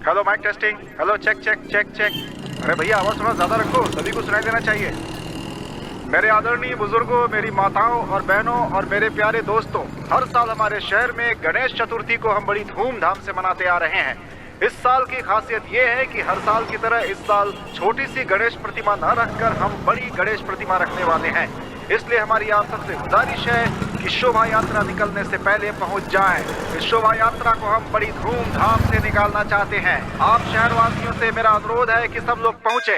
Hello mic testing. Hello check check check check. अरे भैया आवाज थोड़ा ज्यादा रखो, सभी को सुनाई देना चाहिए। मेरे आदरणीय बुजुर्गों, मेरी माताओं और बहनों और मेरे प्यारे दोस्तों, हर साल हमारे शहर में गणेश चतुर्थी को हम बड़ी धूमधाम से मनाते आ रहे हैं। इस साल की खासियत ये है कि हर साल की तरह इस साल छोटी सी गणेश प्रतिमा न रखकर हम बड़ी गणेश प्रतिमा रखने वाले हैं। इसलिए हमारी आप सबसे गुजारिश है कि शोभा यात्रा निकलने से पहले पहुंच जाएं। इस शोभा यात्रा को हम बड़ी धूमधाम से निकालना चाहते हैं। आप शहरवासियों से मेरा अनुरोध है कि सब लोग पहुंचे।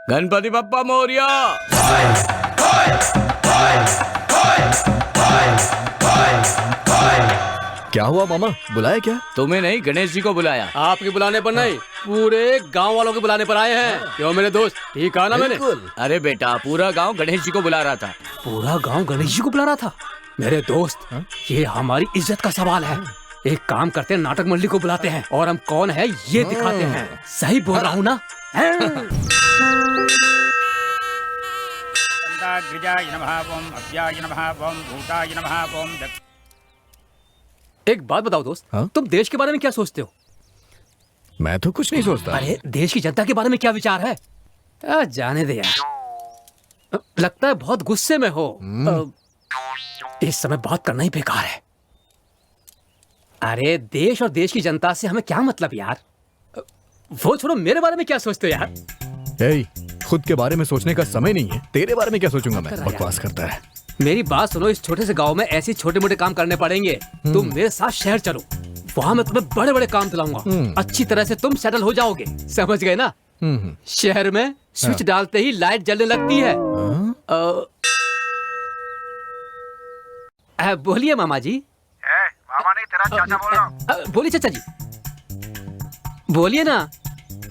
गणपति बप्पा मोरया। क्या हुआ मामा, बुलाया क्या? तुम्हें नहीं, गणेश जी को बुलाया। आपके बुलाने पर नहीं, पूरे गांव वालों के बुलाने पर आए हैं। क्यों मेरे दोस्त, ठीक कहा ना मैंने? अरे बेटा, पूरा गांव गणेश जी को बुला रहा था। पूरा गांव गणेश जी को बुला रहा था? मेरे दोस्त, ये हमारी इज्जत का सवाल है। एक काम करते हैं, नाटक मंडली को बुलाते हैं और हम कौन है ये दिखाते हैं। सही बोल रहा हूँ ना? एक बात बताओ दोस्त, तुम देश के बारे में क्या सोचते हो? मैं तो कुछ नहीं सोचता। अरे देश की जनता के बारे में क्या विचार है? जाने दे यार, लगता है बहुत गुस्से में हो। इस समय बात करना ही बेकार है। अरे देश और देश की जनता से हमें क्या मतलब यार? वो छोड़ो, मेरे बारे में क्या सोचते हो यार? खुद के बारे में सोचने का समय नहीं है, तेरे बारे में क्या सोचूंगा मैं? बकवास करता है। मेरी बात सुनो, इस छोटे से गांव में ऐसे छोटे मोटे काम करने पड़ेंगे। तुम मेरे साथ शहर चलो, वहाँ मैं तुम्हें बड़े बड़े काम दिलाऊंगा। अच्छी तरह से तुम सेटल हो जाओगे, समझ गए ना? शहर में स्विच डालते ही लाइट जलने लगती है। बोलिए मामा जी। मामा नहीं, तेरा चाचा बोल रहा हूँ। बोलिए चाचा जी, बोलिए ना।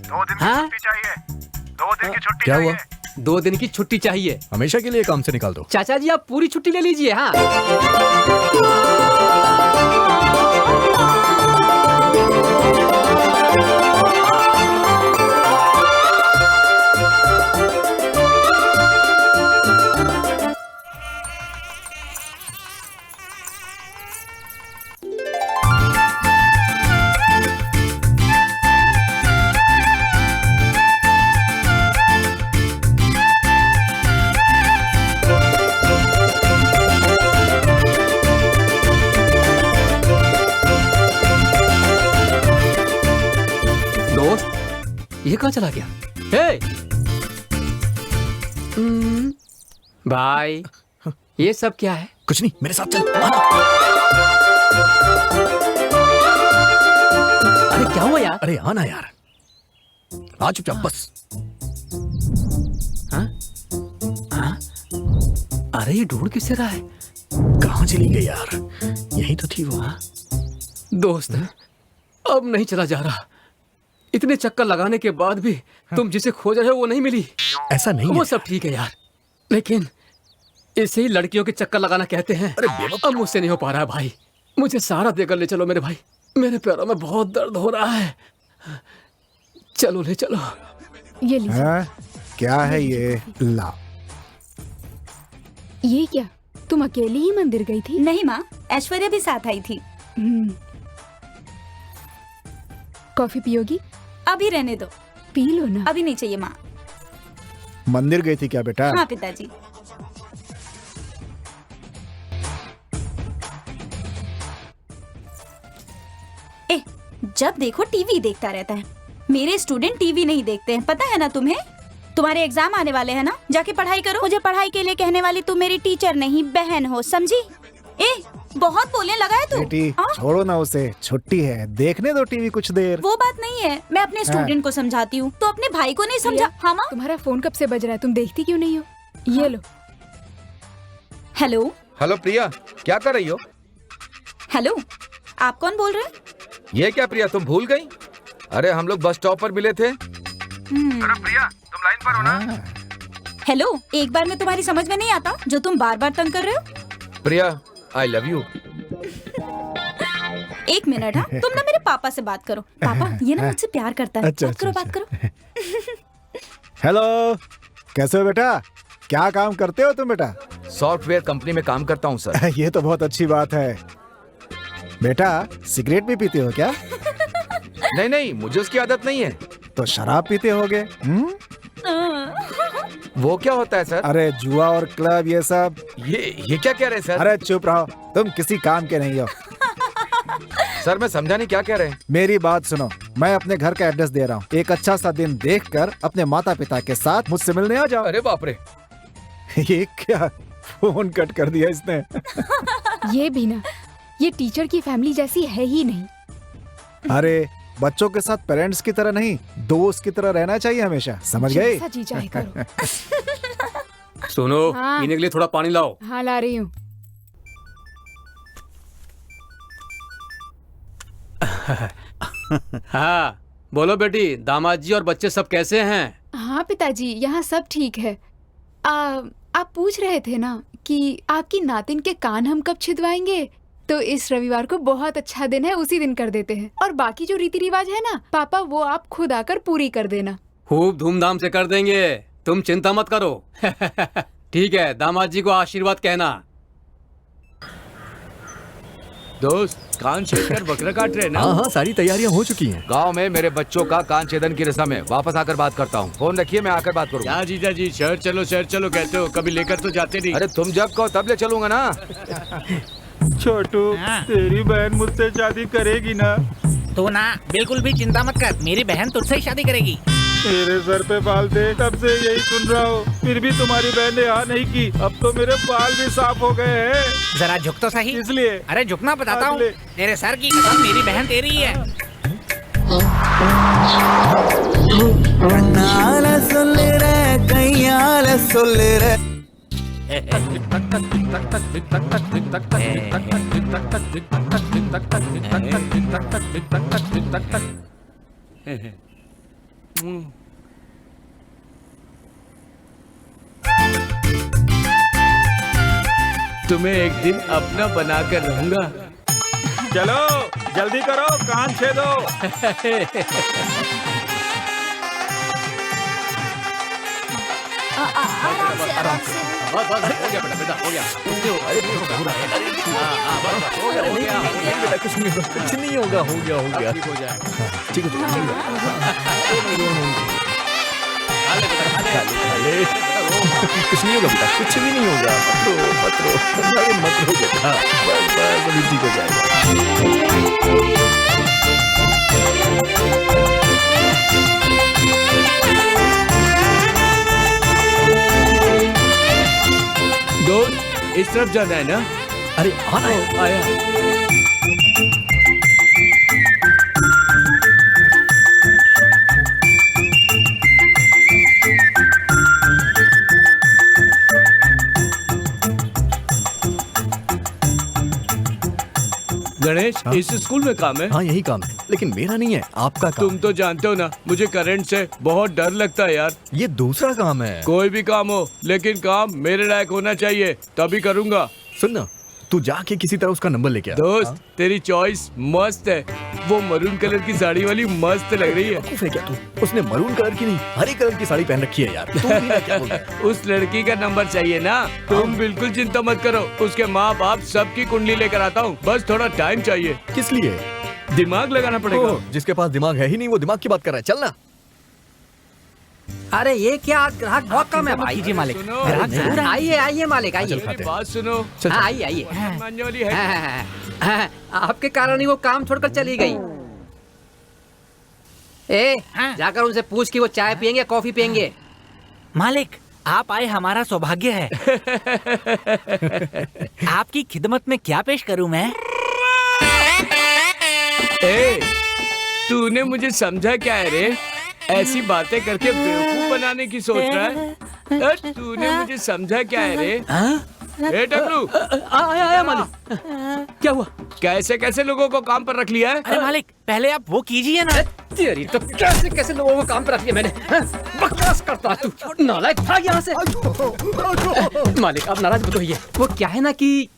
2 दिन की छुट्टी चाहिए। 2 दिन की छुट्टी क्या चाहिए। हुआ? 2 दिन की छुट्टी चाहिए। हमेशा के लिए काम से निकाल दो। चाचा जी आप पूरी छुट्टी ले लीजिए। हाँ ये कहाँ चला गया? हे भाई, ये सब क्या है? कुछ नहीं, मेरे साथ चल। अरे क्या हुआ यार? अरे आना यार, आ चुपचाप बस। अरे ये ढूंढ किससे रहा है? कहाँ चली गई यार? यही तो थी वो। दोस्त, अब नहीं चला जा रहा। इतने चक्कर लगाने के बाद भी तुम जिसे खोज रहे हो वो नहीं मिली। ऐसा नहीं वो है। सब ठीक है यार, लेकिन इसे ही लड़कियों के चक्कर लगाना कहते हैं। अब मुझसे नहीं हो पा रहा है भाई, मुझे सहारा देकर ले चलो मेरे भाई। मेरे पैरों में बहुत दर्द हो रहा है, चलो ले चलो। ये लीजिए। क्या है ये? ला। ये क्या, तुम अकेली ही मंदिर गई थी? नहीं माँ, ऐश्वर्या भी साथ आई थी। कॉफी पियोगी? अभी रहने दो। पी लो ना। अभी नहीं चाहिए माँ। मंदिर गई थी क्या बेटा? हाँ पिताजी। जब देखो टीवी देखता रहता है। मेरे स्टूडेंट टीवी नहीं देखते हैं, पता है ना तुम्हें? तुम्हारे एग्जाम आने वाले हैं ना, जाके पढ़ाई करो। मुझे पढ़ाई के लिए कहने वाली तुम मेरी टीचर नहीं बहन हो, समझी? बहुत बोलने लगा है तू। बेटी छोड़ो ना उसे, छुट्टी है, देखने दो टीवी कुछ देर। वो बात नहीं है, मैं अपने स्टूडेंट को समझाती हूँ, तो अपने भाई को नहीं समझा? हाँ माँ। तुम्हारा फोन कब से बज रहा है, तुम देखती क्यों नहीं हो? ये लो। हेलो हेलो प्रिया, क्या कर रही हो? हेलो, आप कौन बोल रहे हैं? ये क्या प्रिया, तुम भूल गई? अरे हम लोग बस स्टॉप पर मिले थे। अरे प्रिया, तुम लाइन पर हो ना? हेलो, एक बार में तुम्हारी समझ में नहीं आता जो तुम बार बार तंग कर रहे हो? प्रिया आई लव यू। एक मिनट। हाँ, तुम ना मेरे पापा से बात करो। पापा ये ना मुझसे प्यार करता है। अच्छा, बात करो, अच्छा, बात करो। हेलो, कैसे हो बेटा? क्या काम करते हो तुम बेटा? सॉफ्टवेयर कंपनी में काम करता हूँ सर। ये तो बहुत अच्छी बात है। बेटा सिगरेट भी पीते हो क्या? नहीं नहीं, मुझे उसकी आदत नहीं है। तो शराब पीते होगे? वो क्या होता है सर? अरे जुआ और क्लब ये सब। ये क्या कह रहे हैं सर? अरे चुप रहो, तुम किसी काम के नहीं हो। सर मैं समझा नहीं, क्या कह रहे हैं? मेरी बात सुनो, मैं अपने घर का एड्रेस दे रहा हूँ। एक अच्छा सा दिन देखकर अपने माता पिता के साथ मुझसे मिलने आ जाओ। अरे बाप रे। ये क्या, फोन कट कर दिया इसने। ये भी ना, ये टीचर की फैमिली जैसी है ही नहीं। अरे बच्चों के साथ पेरेंट्स की तरह नहीं, दोस्त की तरह रहना चाहिए हमेशा, समझ गए? जैसा जी चाहे करो। सुनो, हाँ। पीने के लिए थोड़ा पानी लाओ। हाँ ला रही हूँ। हाँ बोलो बेटी, दामाद जी और बच्चे सब कैसे हैं? हाँ पिताजी, यहाँ सब ठीक है। आप पूछ रहे थे ना कि आपकी नातिन के कान हम कब छिदवाएंगे, तो इस रविवार को बहुत अच्छा दिन है, उसी दिन कर देते हैं। और बाकी जो रीति रिवाज है ना पापा, वो आप खुद आकर पूरी कर देना। खूब धूमधाम से कर देंगे, तुम चिंता मत करो। ठीक है, दामाद जी को आशीर्वाद कहना। दोस्त, कान छेद कर बकरा काट रहे हैं ना? हाँ हाँ, सारी तैयारियां हो चुकी हैं। गांव में मेरे बच्चों का कान छेदन की रस्म है। वापस आकर बात करता हूँ। फोन रखिए, मैं आकर बात करूँगा। क्या जीजा जी, शहर चलो कहते हो, कभी लेकर तो जाते नहीं। अरे तुम जब कहो तब ले चलूंगा ना। छोटू, तेरी बहन मुझसे शादी करेगी ना? तो ना बिल्कुल भी चिंता मत कर, मेरी बहन तुझसे ही शादी करेगी। मेरे सर पे बाल थे, तब से यही सुन रहा हूँ, फिर भी तुम्हारी बहन ने हाँ नहीं की। अब तो मेरे बाल भी साफ हो गए हैं। जरा झुक तो सही। इसलिए अरे झुकना बताता हूँ, तेरे सर की कसम, मेरी बहन तेरी ही है। तुम्हें एक दिन अपना बनाकर रहूंगा। चलो जल्दी करो, कान छेदो। बस हो गया बेटा, हो गया। बेटा कुछ नहीं होगा, हो गया। ठीक हो जाए। ठीक है, कुछ नहीं होगा बेटा, कुछ भी नहीं होगा। मत रो, अरे मत रो बेटा, बस अभी ठीक हो जाएगा। दोस्त, इस तरफ जाना है ना? अरे आना आया। गणेश, हाँ? इस स्कूल में काम है? हाँ यही काम है, लेकिन मेरा नहीं है, आपका काम। तुम तो जानते हो ना, मुझे करंट से बहुत डर लगता है यार। ये दूसरा काम है। कोई भी काम हो, लेकिन काम मेरे लायक होना चाहिए, तभी करूँगा। सुन ना, तू जाके किसी तरह उसका नंबर लेके आ। दोस्त, तेरी चॉइस मस्त है। वो मरून कलर की साड़ी वाली मस्त लग रही है। बेवकूफ है क्या तू? उसने मरून कलर की नहीं, हरे कलर की साड़ी पहन रखी है यार। तू भी ना क्या बोल रहा है? उस लड़की का नंबर चाहिए ना? तुम बिल्कुल चिंता मत करो, उसके माँ बाप सबकी कुंडली लेकर आता हूँ, बस थोड़ा टाइम चाहिए। किस लिए? दिमाग लगाना पड़ेगा। ओह, जिसके पास दिमाग है ही नहीं, वो दिमाग की बात कर रहा है। चल ना। अरे ये क्या, ग्राहक बहुत कम है भाई। जी मालिक, सुनो। ग्राहक जरूर है। आइए मालिक, चल आइए। खाते मेरी हैं। बात सुनो। हाँ, आइए। मानने वाली है। आपके कारण ही वो काम छोड़कर चली गई। हाँ। जाकर उनसे पूछ कि वो चाय पियेंगे, कॉफी पियेंगे। मालिक, आप आए हमारा सौभाग्य है। आपकी खिदमत में क्या पेश करूं मैं? तूने मुझे समझा क्या है रे? ऐसी बातें करके बेवकूफ बनाने की सोच रहा है? तूने मुझे समझा क्या है रे? ए टकलू, आया मालिक। क्या हुआ? कैसे लोगों को काम पर रख लिया है? अरे मालिक, पहले आप वो कीजिए ना। तेरी तो कैसे लोगों को काम पर रख लिया मैंने? बकवास करता तू, नालायक, भाग यहाँ से। मालिक, आप नाराज मत होइए। वो क्या है ना कि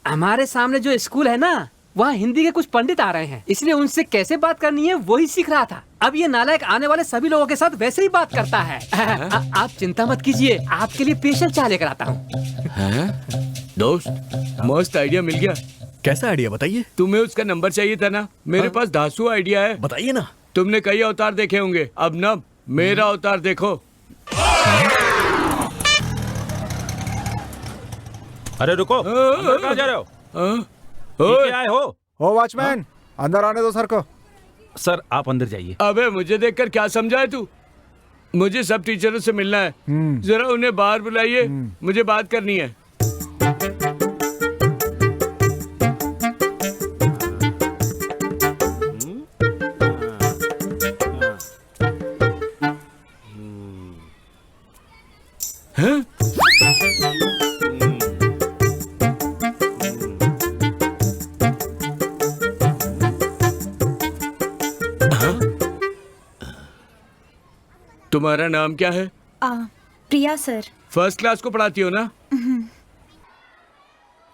हमारे सामने जो स्कूल है ना, वहाँ हिंदी के कुछ पंडित आ रहे हैं, इसलिए उनसे कैसे बात करनी है वही सीख रहा था। अब ये नालायक आने वाले सभी लोगों के साथ वैसे ही बात करता है। आप चिंता मत कीजिए, आपके लिए स्पेशल चाय लेकर आता हूँ। दोस्त मस्त आइडिया मिल गया। कैसा आइडिया बताइए? तुम्हें उसका नंबर चाहिए था ना, मेरे पास धांसू आइडिया है। बताइए ना। तुमने कई अवतार देखे होंगे, अब ना मेरा अवतार देखो। अरे रुको, अंदर कहाँ जा रहे हो? पीछे आए हो? ओ वॉचमैन, अंदर आने दो सर को। सर आप अंदर जाइए। अबे मुझे देखकर क्या समझा है तू? मुझे सब टीचरों से मिलना है, जरा उन्हें बाहर बुलाइए, मुझे बात करनी है। हाँ? तुम्हारा नाम क्या है? प्रिया सर। फर्स्ट क्लास को पढ़ाती हो ना?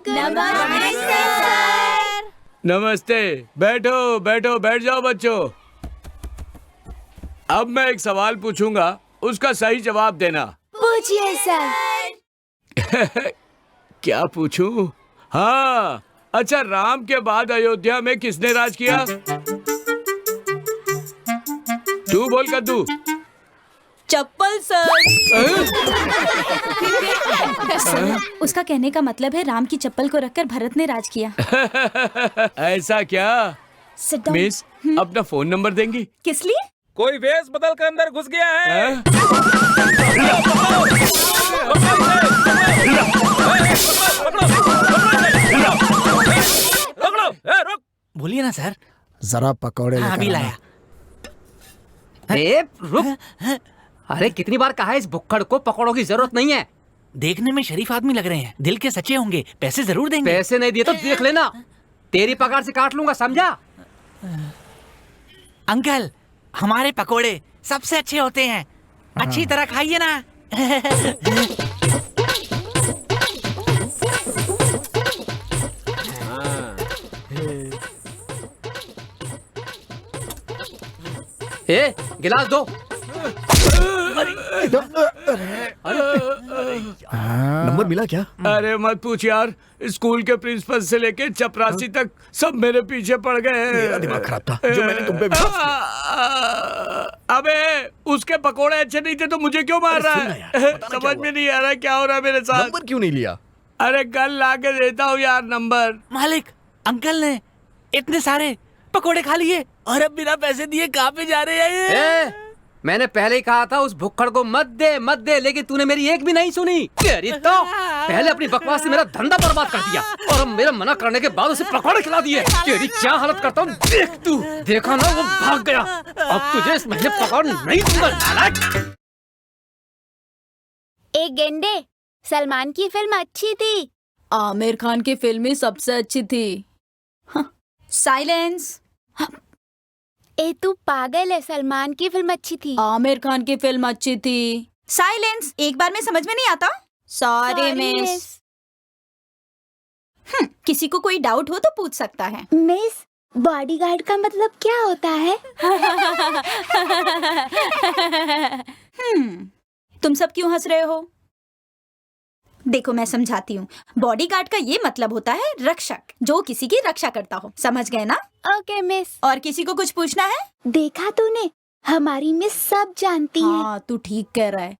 नमस्ते सर। नमस्ते। बैठो बैठो, बैठ जाओ बच्चों। अब मैं एक सवाल पूछूंगा, उसका सही जवाब देना। पूछिए सर। क्या पूछूं? हाँ, अच्छा, राम के बाद अयोध्या में किसने राज किया? तू बोल कद्दू। चप्पल सर। सर, उसका कहने का मतलब है राम की चप्पल को रखकर भरत ने राज किया। ऐसा क्या? मिस, अपना फोन नंबर देंगी? किस लिए? कोई वेश बदल कर अंदर घुस गया है। बोलिए ना सर। जरा पकौड़े हाँ, अभी लाया। रुक। अरे कितनी बार कहा है इस भुक्कड़ को पकौड़ों की जरूरत नहीं है। देखने में शरीफ आदमी लग रहे हैं, दिल के सच्चे होंगे, पैसे जरूर देंगे। पैसे नहीं दिए तो देख लेना, तेरी पगार से काट लूंगा, समझा? अंकल, हमारे पकोड़े सबसे अच्छे होते हैं, अच्छी तरह खाइए ना। ए, गिलास दो। नंबर मिला क्या? अरे मत पूछ यार, स्कूल के प्रिंसिपल से लेके चपरासी तक सब मेरे पीछे पड़ गए हैं। मेरा दिमाग खराब था, जो मैंने तुम पे विश्वास किया। अबे उसके पकोड़े अच्छे नहीं थे तो मुझे क्यों मार रहा है? समझ में नहीं आ रहा क्या हो रहा है मेरे साथ। नंबर क्यों नहीं लिया? अरे कल ला के देता हूँ यार नंबर। मालिक, अंकल ने इतने सारे पकोड़े खा लिए और अब बिना पैसे दिए कहाँ पे जा रहे हैं ये? मैंने पहले ही कहा था उस भुक्कड़ को मत दे, लेकिन तूने मेरी एक भी नहीं सुनी। तेरी तो पहले अपनी बकवास से मेरा धंधा बर्बाद कर दिया और अब मेरा मना करने के बाद उसे पकौड़े खिला दिए। तेरी क्या हालत करता हूँ देख तू। देखा ना, वो भाग गया। अब तुझे इस महीने पकौड़े नहीं दूंगा नालायक। एक गेंडे, सलमान की फिल्म अच्छी थी, आमिर खान की फिल्म सबसे अच्छी थी। साइलेंस। ए तू पागल है, सलमान की फिल्म अच्छी थी, आमिर खान की फिल्म अच्छी थी। साइलेंस। एक बार में समझ में नहीं आता। Sorry miss. किसी को कोई डाउट हो तो पूछ सकता है। मिस, बॉडीगार्ड का मतलब क्या होता है? तुम सब क्यों हंस रहे हो? देखो मैं समझाती हूँ। बॉडीगार्ड का ये मतलब होता है रक्षक, जो किसी की रक्षा करता हो। समझ गए ना? Okay miss. और किसी को कुछ पूछना है? देखा तूने, हमारी मिस सब जानती है। हाँ, तू ठीक कह रहा है।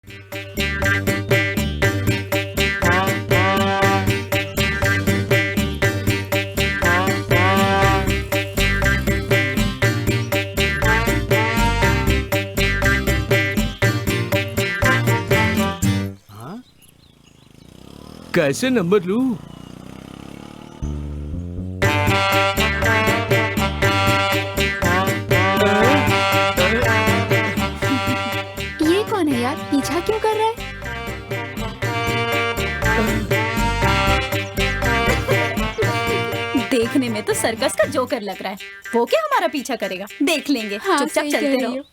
कैसे नंबर लूं? ये कौन है यार, पीछा क्यों कर रहा है? देखने में तो सर्कस का जोकर लग रहा है, वो क्या हमारा पीछा करेगा? देख लेंगे। हाँ, चुपचाप सही चलते कह रही रहो।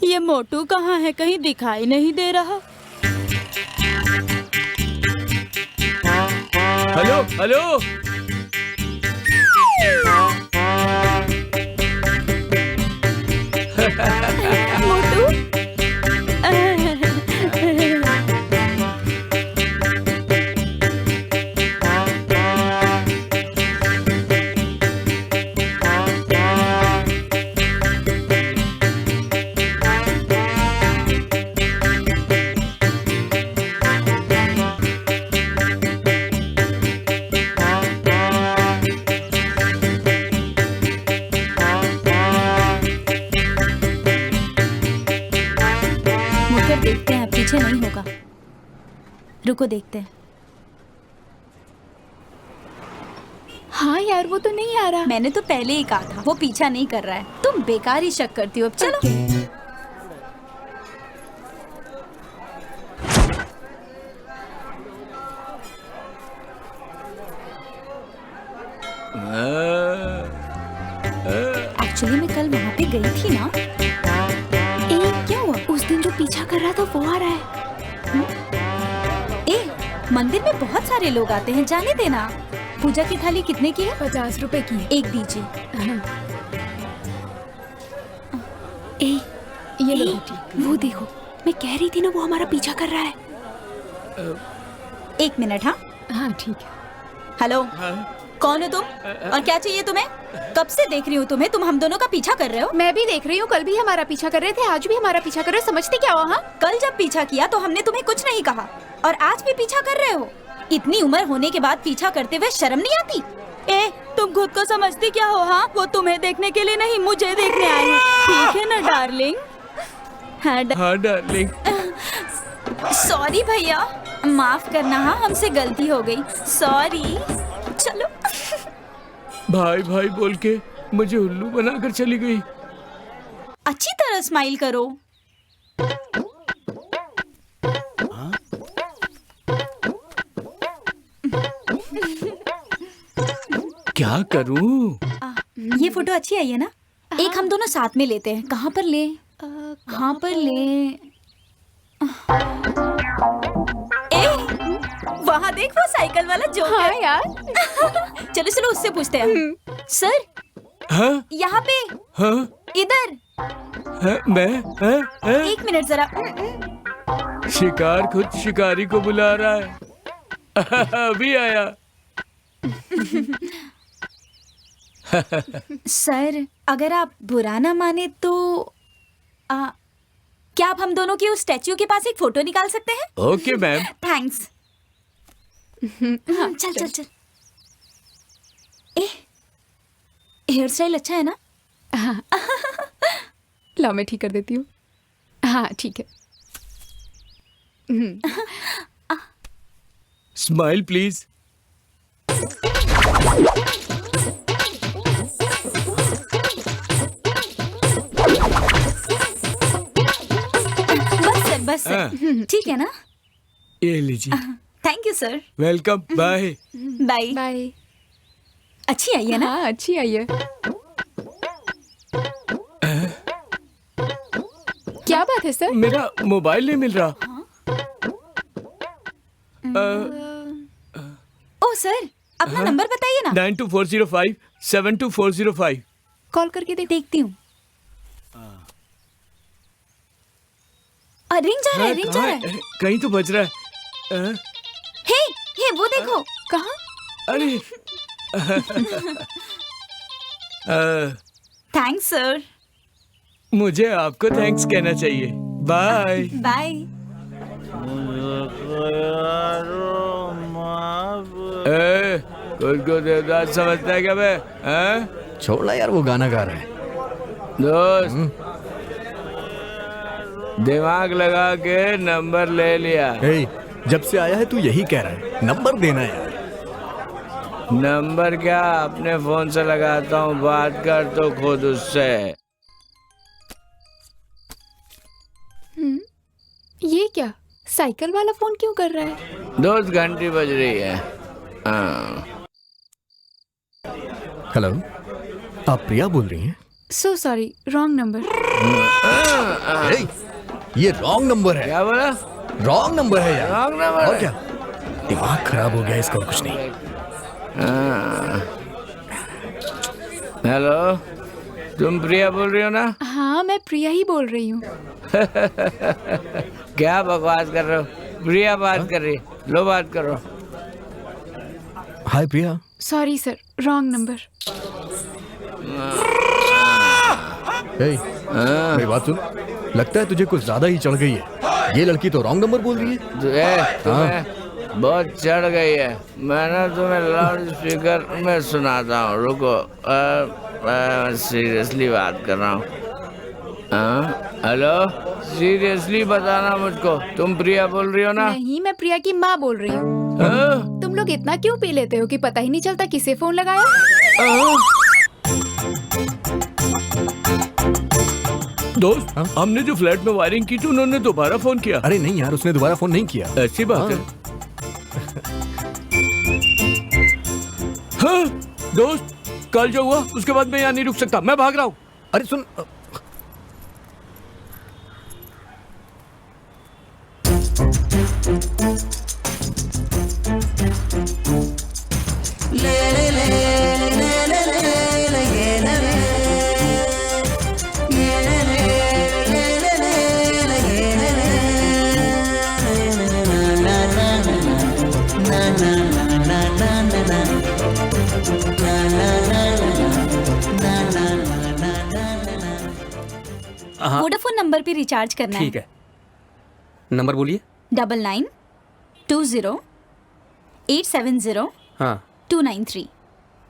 ये मोटू कहाँ है, कहीं दिखाई नहीं दे रहा। Hello hello. मोटू मुझे देखते हैं, पीछे नहीं होगा। रुको देखते हैं। हाँ यार वो तो नहीं आ रहा। मैंने तो पहले ही कहा था वो पीछा नहीं कर रहा है। तुम बेकार ही शक करती हो। अब चलो। एक्चुअली मैं कल वहाँ पे गई थी ना। क्या हुआ? उस दिन जो पीछा कर रहा था वो आ रहा है। मंदिर में बहुत सारे लोग आते हैं, जाने देना। पूजा की थाली कितने की है? 50 रुपए की। एक दीजिए। ये लो बेटी। वो देखो, मैं कह रही थी ना वो हमारा पीछा कर रहा है। 1 मिनट। हाँ हाँ ठीक है। हेलो, कौन हो तुम और क्या चाहिए तुम्हें? कब से देख रही हूँ तुम्हें, तुम हम दोनों का पीछा कर रहे हो। मैं भी देख रही हूँ, कल भी हमारा पीछा कर रहे थे, आज भी हमारा पीछा कर रहे हो। समझते क्या हो? हाँ, कल जब पीछा किया तो हमने तुम्हें कुछ नहीं कहा और आज भी पीछा कर रहे हो। इतनी उम्र होने के बाद पीछा करते हुए शर्म नहीं आती? तुम खुद को समझती क्या हो? हाँ, वो तुम्हें देखने के लिए नहीं मुझे देखने आए हैं। ठीक है ना डार्लिंग? हाँ डार्लिंग। सॉरी भैया, माफ करना। हाँ, हमसे गलती हो गई। सॉरी। चलो। भाई भाई बोल के मुझे उल्लू बनाकर चली गई। अच्छी तरह स्माइल करो। क्या करूं? ये फोटो अच्छी आई है ना? एक हम दोनों साथ में लेते हैं। कहाँ पर ले? कहाँ पर ले? वहाँ देख वो साइकिल वाला जोकर। हाँ यार। चलो चलो उससे पूछते हैं। सर। हाँ? यहाँ पे। हाँ? इधर। हाँ? मैं? हाँ? हाँ? 1 मिनट जरा। शिकार खुद शिकारी को बुला रहा है। अभी आया। सर, अगर आप बुरा ना माने तो क्या आप हम दोनों की उस स्टैच्यू के पास एक फोटो निकाल सकते हैं? Okay ma'am. थैंक्स। चल चल चल। हेयर स्टाइल अच्छा है ना? हाँ। लो मैं ठीक कर देती हूँ। हाँ ठीक है। Smile please. बस सर, ठीक है ना? ये लीजिए। Thank you sir. Welcome. Bye bye bye. अच्छी आई है ना? हाँ अच्छी आई है। क्या बात है सर? मेरा मोबाइल नहीं मिल रहा। ओ सर, अपना नंबर बताइए ना। 9240572405। कॉल करके देखती हूँ। रिंग जा रहा है, रिंग जा रहा है। कहीं तो बज रहा है। हे वो देखो। कहाँ? अरे थैंक्स सर। मुझे आपको थैंक्स कहना चाहिए। Bye bye. खुद को देवदास समझता है क्या बे? छोड़ना यार, वो गाना गा रहा है। दोस्त दिमाग लगा के नंबर ले लिया। जब से आया है तू यही कह रहा है, नंबर देना यार। नंबर क्या, अपने फोन से लगाता हूँ, बात कर तो खुद उससे। ये क्या, साइकिल वाला फोन क्यों कर रहा है? 2 घंटी बज रही है। हेलो, आप प्रिया बोल रही हैं? So sorry, wrong number. ये रॉन्ग नंबर है। क्या बोला? रॉन्ग नंबर है यार। रॉन्ग नंबर और क्या? दिमाग खराब हो गया इसका, और कुछ नहीं। हेलो, तुम प्रिया बोल रही हो ना? हाँ, मैं प्रिया ही बोल रही हूँ। क्या बकवास कर रहे हो? प्रिया बात कर रही है, लो बात करो। Hi Priya. Sorry sir, wrong number. मेरी बात सुन, लगता है तुझे कुछ ज्यादा ही चढ़ गई है। ये लड़की तो रॉन्ग नंबर बोल रही है। तुम्हें बहुत चढ़ गई है। मैं ना तुम्हें लाउड स्पीकर में सुनाता हूँ, रुको। सीरियसली बात कर रहा हूँ। हेलो, सीरियसली बताना मुझको, तुम प्रिया बोल रही हो ना? नहीं, मैं प्रिया की माँ बोल रही हूँ। तुम लोग इतना क्यों पी लेते हो कि पता ही नहीं चलता किसे फोन लगाया? दोस्त, हमने जो फ्लैट में वायरिंग की थी उन्होंने दोबारा फोन किया। अरे नहीं यार, उसने दोबारा फोन नहीं किया। ऐसी बात है। हाँ, दोस्त, कल जो हुआ उसके बाद मैं यहाँ नहीं रुक सकता, मैं भाग रहा हूँ। अरे सुन, वोडाफोन नंबर पे रिचार्ज करना है। ठीक है, नंबर बोलिए। 9920870870 हाँ, 293।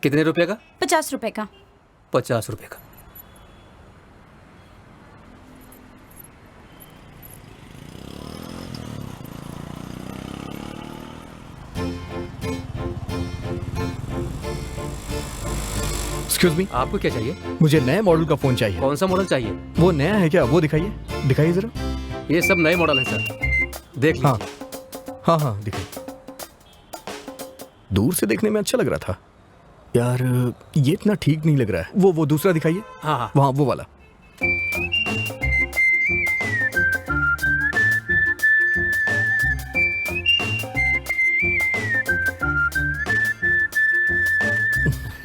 कितने रुपए का? 50 रुपए का। 50 रुपए का। एक्सक्यूज मी, आपको क्या चाहिए? मुझे नए मॉडल का फोन चाहिए। कौन सा मॉडल चाहिए? वो नया है क्या? वो दिखाइए, दिखाइए जरा। ये सब नए मॉडल है सर, देख लीजिए। हाँ हाँ हाँ, दिखाइए। दूर से देखने में अच्छा लग रहा था यार, ये इतना ठीक नहीं लग रहा है। वो दूसरा दिखाइए। हाँ हाँ, वहाँ वो वाला।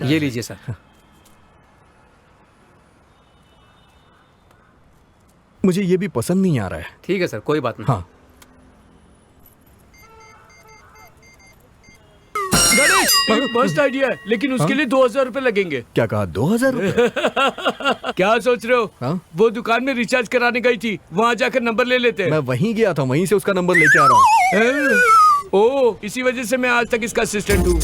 ये लीजिए सर। मुझे ये भी पसंद नहीं आ रहा है। ठीक है सर, कोई बात नहीं। हाँ, मस्त आइडिया है, लेकिन उसके लिए 2000 रुपए लगेंगे। क्या कहा? 2000 रुपए? क्या सोच रहे हो? हाँ? वो दुकान में रिचार्ज कराने गई थी, वहाँ जाकर नंबर ले लेते हैं। मैं वहीं गया था, वहीं से उसका नंबर लेके आ रहा हूँ। ओह, इसी वजह से मैं आज तक इसका असिस्टेंट हूँ।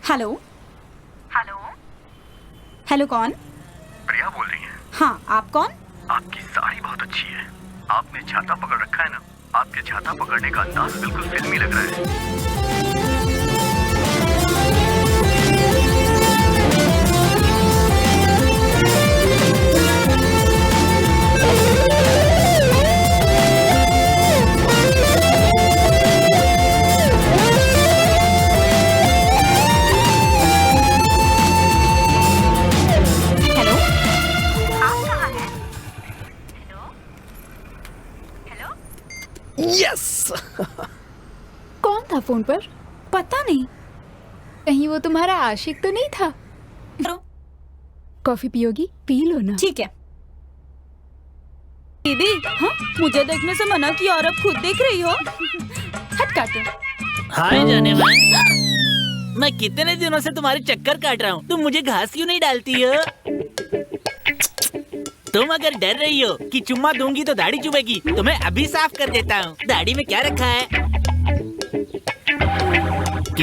हेलो हेलो हेलो, कौन? प्रिया बोल रही हैं? हाँ, आप कौन? आपकी साड़ी बहुत अच्छी है। आपने छाता पकड़ रखा है ना? आपके छाता पकड़ने का अंदाज बिल्कुल फिल्मी लग रहा है। यस। कौन था फोन पर? पता नहीं। कहीं वो तुम्हारा आशिक तो नहीं था? कॉफी पियोगी? पी लो ना। ठीक है। दीदी, हाँ, मुझे देखने से मना किया और अब खुद देख रही हो। हट काटो। हाय जाने मन, मैं कितने दिनों से तुम्हारे चक्कर काट रहा हूँ, तुम मुझे घास क्यों नहीं डालती हो? तुम अगर डर रही हो कि चुम्मा दूंगी तो दाढ़ी चुभेगी, तो मैं अभी साफ कर देता हूँ। दाढ़ी में क्या रखा है?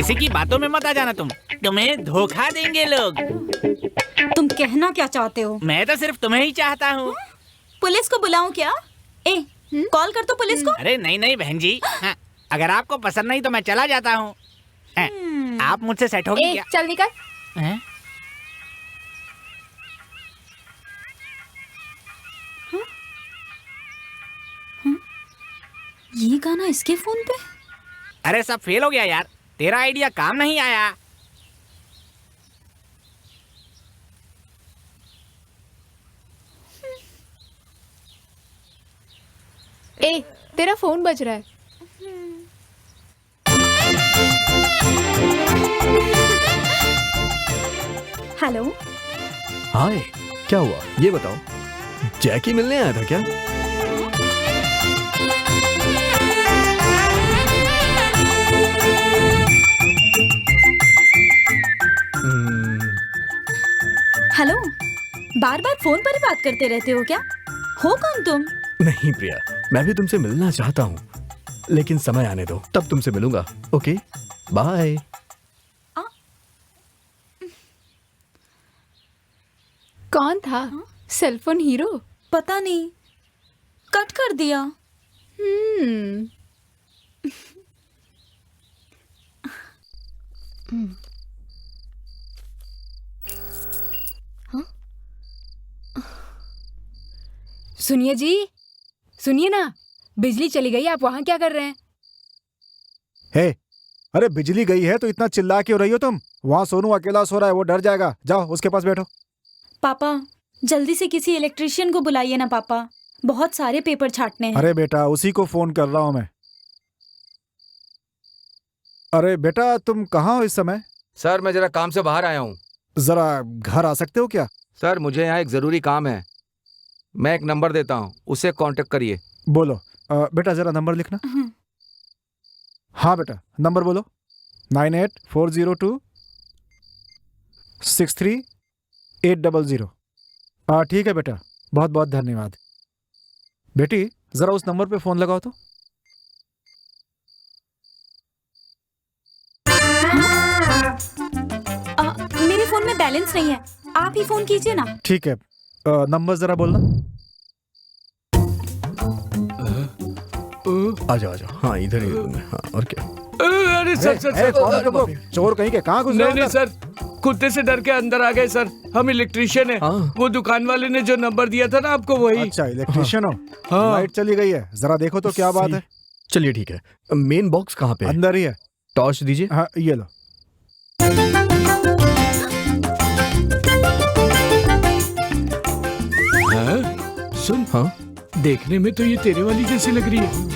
किसी की बातों में मत आ जाना तुम, तुम्हें धोखा देंगे लोग। तुम कहना क्या चाहते हो? मैं तो सिर्फ तुम्हें ही चाहता हूँ। पुलिस को बुलाऊं क्या? कॉल कर तो पुलिस को। अरे नहीं नहीं बहन जी, हाँ, अगर आपको पसंद नहीं तो मैं चला जाता हूँ। आप मुझसे सेट होगी क्या? चल निकल। हैं? ये गाना इसके फोन पे? अरे सब फेल हो गया यार, तेरा आइडिया काम नहीं आया। तेरा फोन बज रहा है। हेलो। हाय, क्या हुआ ये बताओ, जैकी मिलने आया था क्या? हेलो, बार बार फोन पर ही बात करते रहते हो क्या? हो कौन तुम? नहीं प्रिया, मैं भी तुमसे मिलना चाहता हूँ, लेकिन समय आने दो, तब तुमसे मिलूंगा। Okay, bye. कौन था? Cellphone hero? पता नहीं, कट कर दिया। सुनिए जी, सुनिए ना, बिजली चली गई, आप वहाँ क्या कर रहे हैं? हे, अरे बिजली गई है तो इतना चिल्ला क्यों रही हो तुम? वहाँ सोनू अकेला सो रहा है, वो डर जाएगा। जाओ उसके पास बैठो। पापा, जल्दी से किसी इलेक्ट्रिशियन को बुलाइए ना पापा, बहुत सारे पेपर छाटने हैं। अरे बेटा, उसी को फोन कर रहा हूँ मैं। अरे बेटा, तुम कहाँ हो इस समय? सर मैं जरा काम से बाहर आया हूँ। जरा घर आ सकते हो क्या? सर मुझे यहाँ एक जरूरी काम है, मैं एक नंबर देता हूँ, उसे कांटेक्ट करिए। बोलो। बेटा जरा नंबर लिखना। हाँ बेटा, नंबर बोलो। 9840263800। ठीक है बेटा, बहुत बहुत धन्यवाद। बेटी जरा उस नंबर पे फोन लगाओ तो। मेरे फोन में बैलेंस नहीं है, आप ही फोन कीजिए ना। ठीक है, नंबर जरा बोलना। आ जाओ आ जाओ। हाँ इधर ही हूँ मैं। हाँ और क्या? अरे सर सर सर, चोर कहीं के कहाँ घुस नहीं नहीं सर, कुत्ते से डर के अंदर आ गए सर। हम इलेक्ट्रिशियन है। वो दुकान वाले ने जो नंबर दिया था ना आपको, वही। अच्छा इलेक्ट्रिशियन हो। लाइट चली गई है, जरा देखो तो क्या बात है। चलिए ठीक है, मेन बॉक्स कहाँ पे है? अंदर ही है। टॉर्च दीजिए। हाँ ये लो। सुन, हाँ देखने में तो ये तेरे वाली जैसी लग रही है।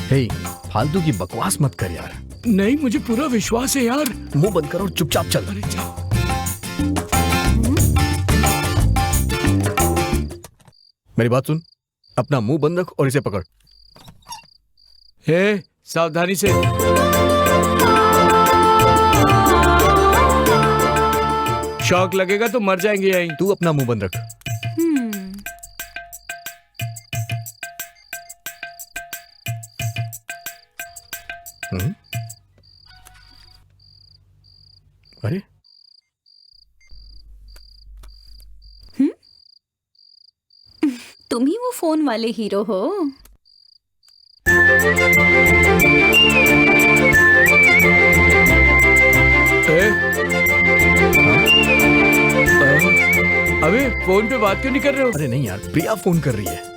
हे, फालतू की बकवास मत कर यार। नहीं, मुझे पूरा विश्वास है यार। मुंह बंद कर और चुपचाप चल। अरे जा। मेरी बात सुन, अपना मुंह बंद रख और इसे पकड़। हे, सावधानी से। शॉक लगेगा तो मर जाएंगे यहीं। तू अपना मुंह बंद रख। अरे तुम ही वो फोन वाले हीरो हो। अबे फोन पे बात क्यों नहीं कर रहे हो? अरे नहीं यार, प्रिया फोन कर रही है।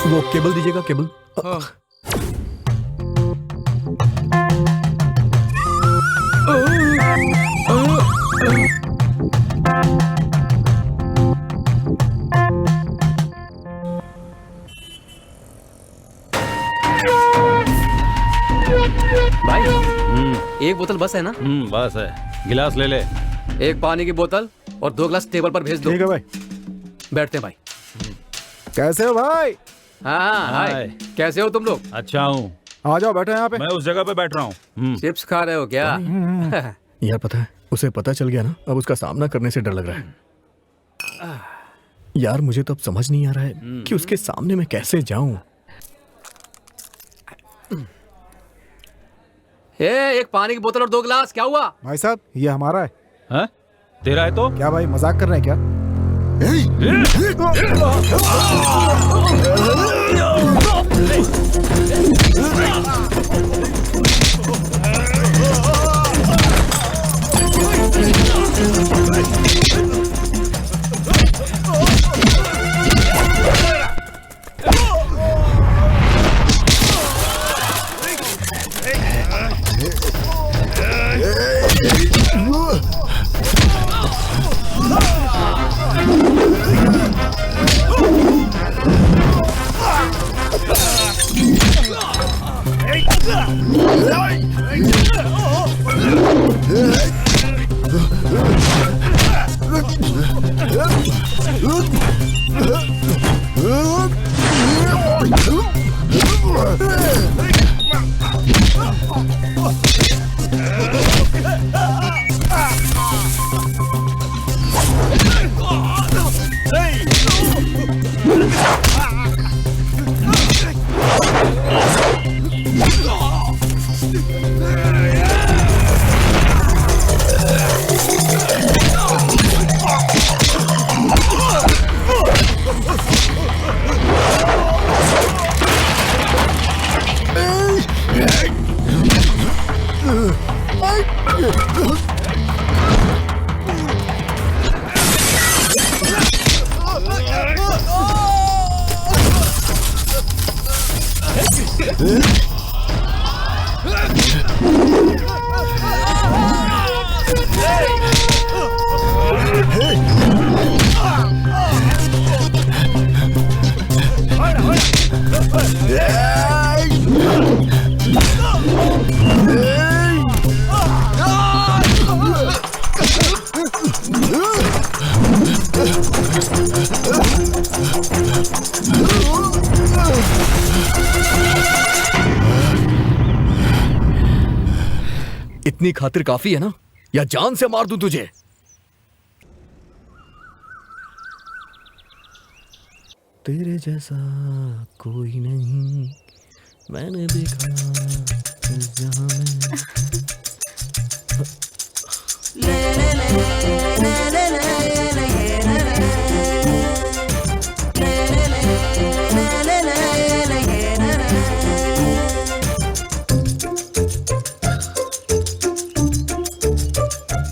वो केबल दीजिएगा, केबल। भाई एक बोतल बस है ना? बस है, गिलास ले ले। एक पानी की बोतल और 2 गिलास टेबल पर भेज दो। ठीक है भाई। बैठते हैं भाई। कैसे हो भाई? हाँ हाय, कैसे हो तुम लोग? अच्छा हूँ। आ जाओ बैठो यहाँ पे। मैं उस जगह पे बैठ रहा हूँ। चिप्स खा रहे हो क्या? यार पता है, उसे पता चल गया ना, अब उसका सामना करने से डर लग रहा है। यार मुझे तो अब समझ नहीं आ रहा है कि उसके सामने मैं कैसे जाऊं। एक पानी की बोतल और 2 गिलास। क्या हुआ भाई साहब, ये हमारा है। हाँ? तेरा है तो क्या भाई, मजाक कर रहे हैं क्या? इतनी खातिर काफी है ना, या जान से मार दूं तुझे? तेरे जैसा कोई नहीं मैंने देखा इस जहां में।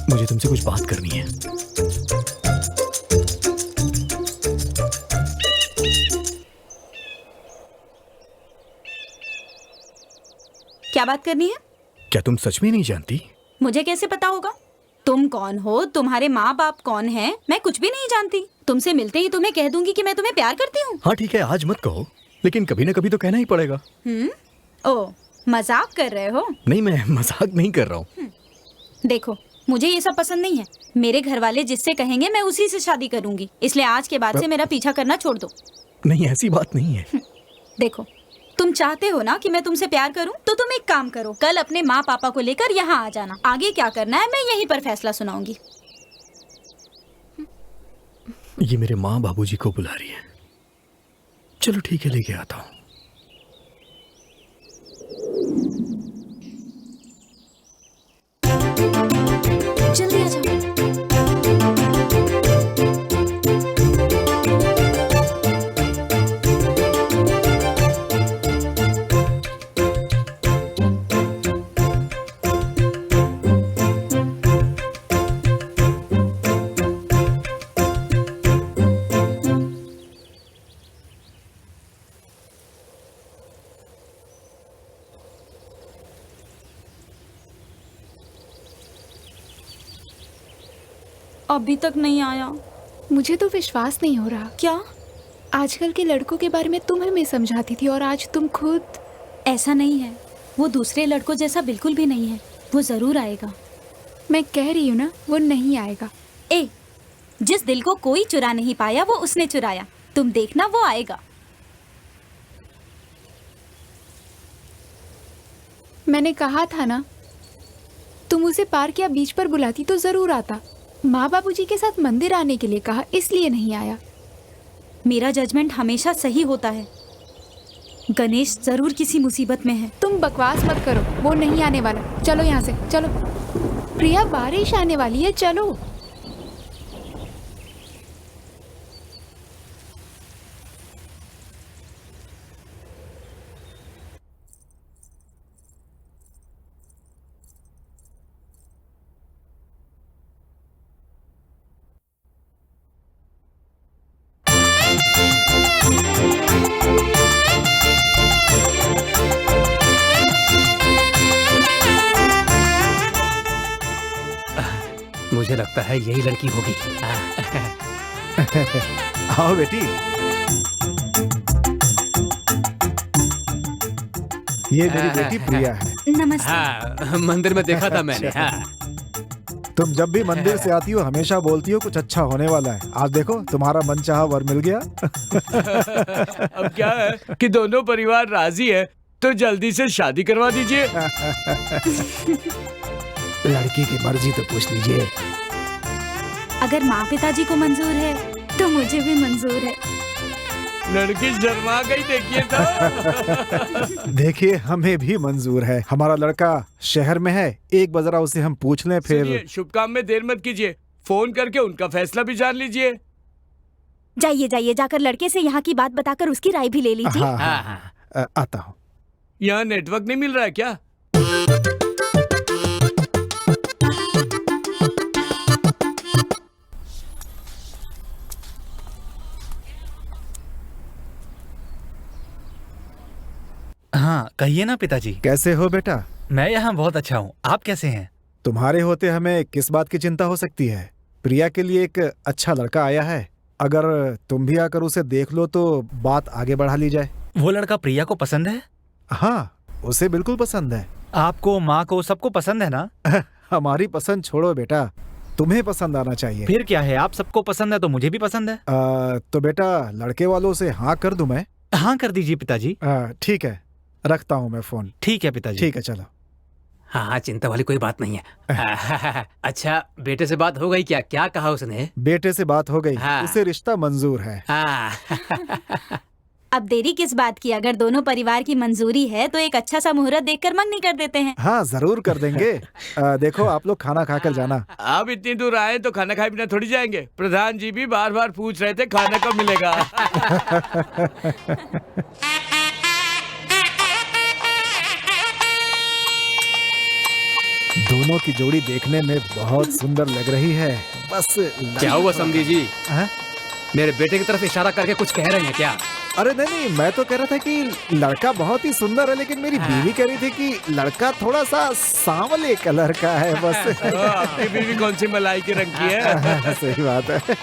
मुझे तुमसे कुछ बात करनी है। क्या बात करनी है? क्या तुम सच में नहीं जानती? मुझे कैसे पता होगा? तुम कौन हो, तुम्हारे माँ बाप कौन हैं? मैं कुछ भी नहीं जानती। तुमसे मिलते ही तुम्हें कह दूंगी कि मैं तुम्हें प्यार करती हूँ। हाँ ठीक है, आज मत कहो, लेकिन कभी ना कभी तो कहना ही पड़ेगा। ओ, मजाक कर रहे हो? नहीं, मैं मजाक नहीं कर रहा हूँ। देखो, मुझे ये सब पसंद नहीं है। मेरे घर वाले जिससे कहेंगे मैं उसी से शादी करूंगी, इसलिए आज के बाद से मेरा पीछा करना छोड़ दो। नहीं, ऐसी बात नहीं है। देखो, तुम चाहते हो ना कि मैं तुमसे प्यार करूं, तो तुम एक काम करो, कल अपने माँ पापा को लेकर यहाँ आ जाना। आगे क्या करना है मैं यहीं पर फैसला सुनाऊंगी। ये मेरे माँ बाबूजी को बुला रही है। चलो ठीक है, लेके आता हूँ। जल्दी आ जाओ। अभी तक नहीं आया। मुझे तो विश्वास नहीं हो रहा। क्या? आजकल के लड़कों के बारे में तुम हमें समझाती थी और आज तुम खुद। ऐसा नहीं है, वो दूसरे लड़कों जैसा बिल्कुल भी नहीं है। वो जरूर आएगा। मैं कह रही हूँ ना, वो नहीं आएगा। ए, जिस दिल को कोई चुरा नहीं पाया वो उसने चुराया। तुम देखना, वो आएगा। मैंने कहा था ना, तुम उसे पार्क या बीच पर बुलाती तो जरूर आता। माँ बाबूजी के साथ मंदिर आने के लिए कहा, इसलिए नहीं आया। मेरा जजमेंट हमेशा सही होता है। गणेश जरूर किसी मुसीबत में है। तुम बकवास मत करो, वो नहीं आने वाला। चलो यहाँ से, चलो। प्रिया, बारिश आने वाली है, चलो। मुझे लगता है यही लड़की होगी। आओ बेटी। ये मेरी बेटी प्रिया है। नमस्ते। हाँ, मंदिर में देखा था मैंने। हाँ। तुम जब भी मंदिर से आती हो हमेशा बोलती हो कुछ अच्छा होने वाला है। आज देखो तुम्हारा मनचाहा वर मिल गया। अब क्या है कि दोनों परिवार राजी है तो जल्दी से शादी करवा दीजिए। लड़की की मर्जी तो पूछ लीजिए। अगर माँ पिताजी को मंजूर है तो मुझे भी मंजूर है। लड़की शर्मा गई, देखिए तो। देखिए हमें भी मंजूर है। हमारा लड़का शहर में है, एक बार जरा उसे हम पूछ लें फिर। सुनिए, शुभ काम में देर मत कीजिए, फोन करके उनका फैसला भी जान लीजिए। जाइए जाइए, जाकर लड़के से यहाँ की बात बताकर उसकी राय भी ले लीजिए। हाँ, आता हूँ। यहाँ नेटवर्क नहीं मिल रहा है क्या? हाँ कहिए ना पिताजी। कैसे हो बेटा? मैं यहाँ बहुत अच्छा हूँ, आप कैसे हैं? तुम्हारे होते हमें किस बात की चिंता हो सकती है। प्रिया के लिए एक अच्छा लड़का आया है, अगर तुम भी आकर उसे देख लो तो बात आगे बढ़ा ली जाए। वो लड़का प्रिया को पसंद है? हाँ, उसे बिल्कुल पसंद है। आपको, माँ को, सबको पसंद है ना? हमारी पसंद छोड़ो बेटा, तुम्हें पसंद आना चाहिए। फिर क्या है, आप सबको पसंद है तो मुझे भी पसंद है। तो बेटा लड़के वालों से हाँ कर दूं मैं? हाँ कर दीजिए पिताजी। ठीक है, रखता हूँ मैं फोन। ठीक है पिताजी। ठीक है, चलो। हाँ हाँ, चिंता वाली कोई बात नहीं है। अच्छा, बेटे से बात हो गई क्या? क्या कहा उसने? बेटे से बात हो गई। हाँ। उसे रिश्ता मंजूर है। अब देरी किस बात की? अगर दोनों परिवार की मंजूरी है तो एक अच्छा सा मुहूर्त देखकर मंगनी कर देते हैं। हाँ जरूर कर देंगे। देखो आप लोग खाना खाकर जाना। आप इतनी दूर आए तो खाना खाए बिना थोड़ी जाएंगे। प्रधान जी भी बार बार पूछ रहे थे खाना कब मिलेगा। दोनों की जोड़ी देखने में बहुत सुंदर लग रही है। बस क्या हुआ समधी जी? मेरे बेटे की तरफ इशारा करके कुछ कह रहे हैं क्या? अरे नहीं, मैं तो कह रहा था कि लड़का बहुत ही सुंदर है, लेकिन मेरी बीवी कह रही थी कि लड़का थोड़ा सा सांवले कलर का है। बस आपकी बीवी कौन सी मलाई के रंग की है? सही बात है।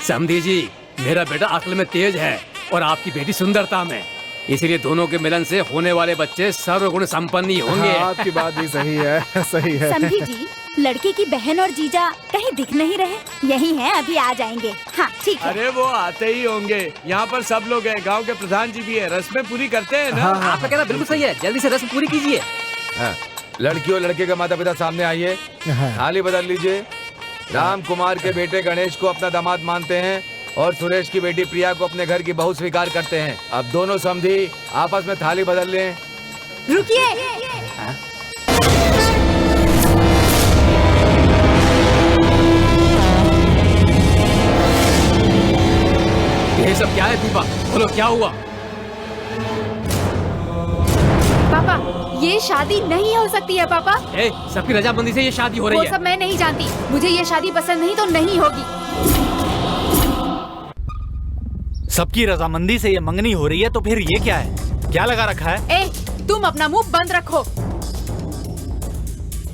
समधी जी, मेरा बेटा अक्ल में तेज है और आपकी बेटी सुंदरता में, इसलिए दोनों के मिलन से होने वाले बच्चे सर्वगुण संपन्न ही होंगे। हाँ, आपकी बात भी सही है, सही है। समझी जी, लड़के की बहन और जीजा कहीं दिख नहीं रहे। यही हैं, अभी आ जाएंगे। हाँ ठीक है। अरे वो आते ही होंगे, यहाँ पर सब लोग हैं, गांव के प्रधान जी भी है, रस्में पूरी करते हैं ना। हाँ, आपका कहना बिल्कुल सही है, जल्दी से रस्म पूरी कीजिए। लड़की और लड़के के माता पिता सामने आइए, थाली बदल लीजिए। राम कुमार के बेटे गणेश को अपना दामाद मानते हैं और सुरेश की बेटी प्रिया को अपने घर की बहू स्वीकार करते हैं। अब दोनों समधी आपस में थाली बदल लें। रुकिए। ये सब क्या है दीपा? बोलो क्या हुआ? पापा, ये शादी नहीं हो सकती है पापा। सबकी रजामंदी से ये शादी हो रही है। वो सब मैं नहीं जानती, मुझे ये शादी पसंद नहीं तो नहीं होगी। सबकी रजामंदी से ये मंगनी हो रही है तो फिर ये क्या है? क्या लगा रखा है? तुम अपना मुंह बंद रखो।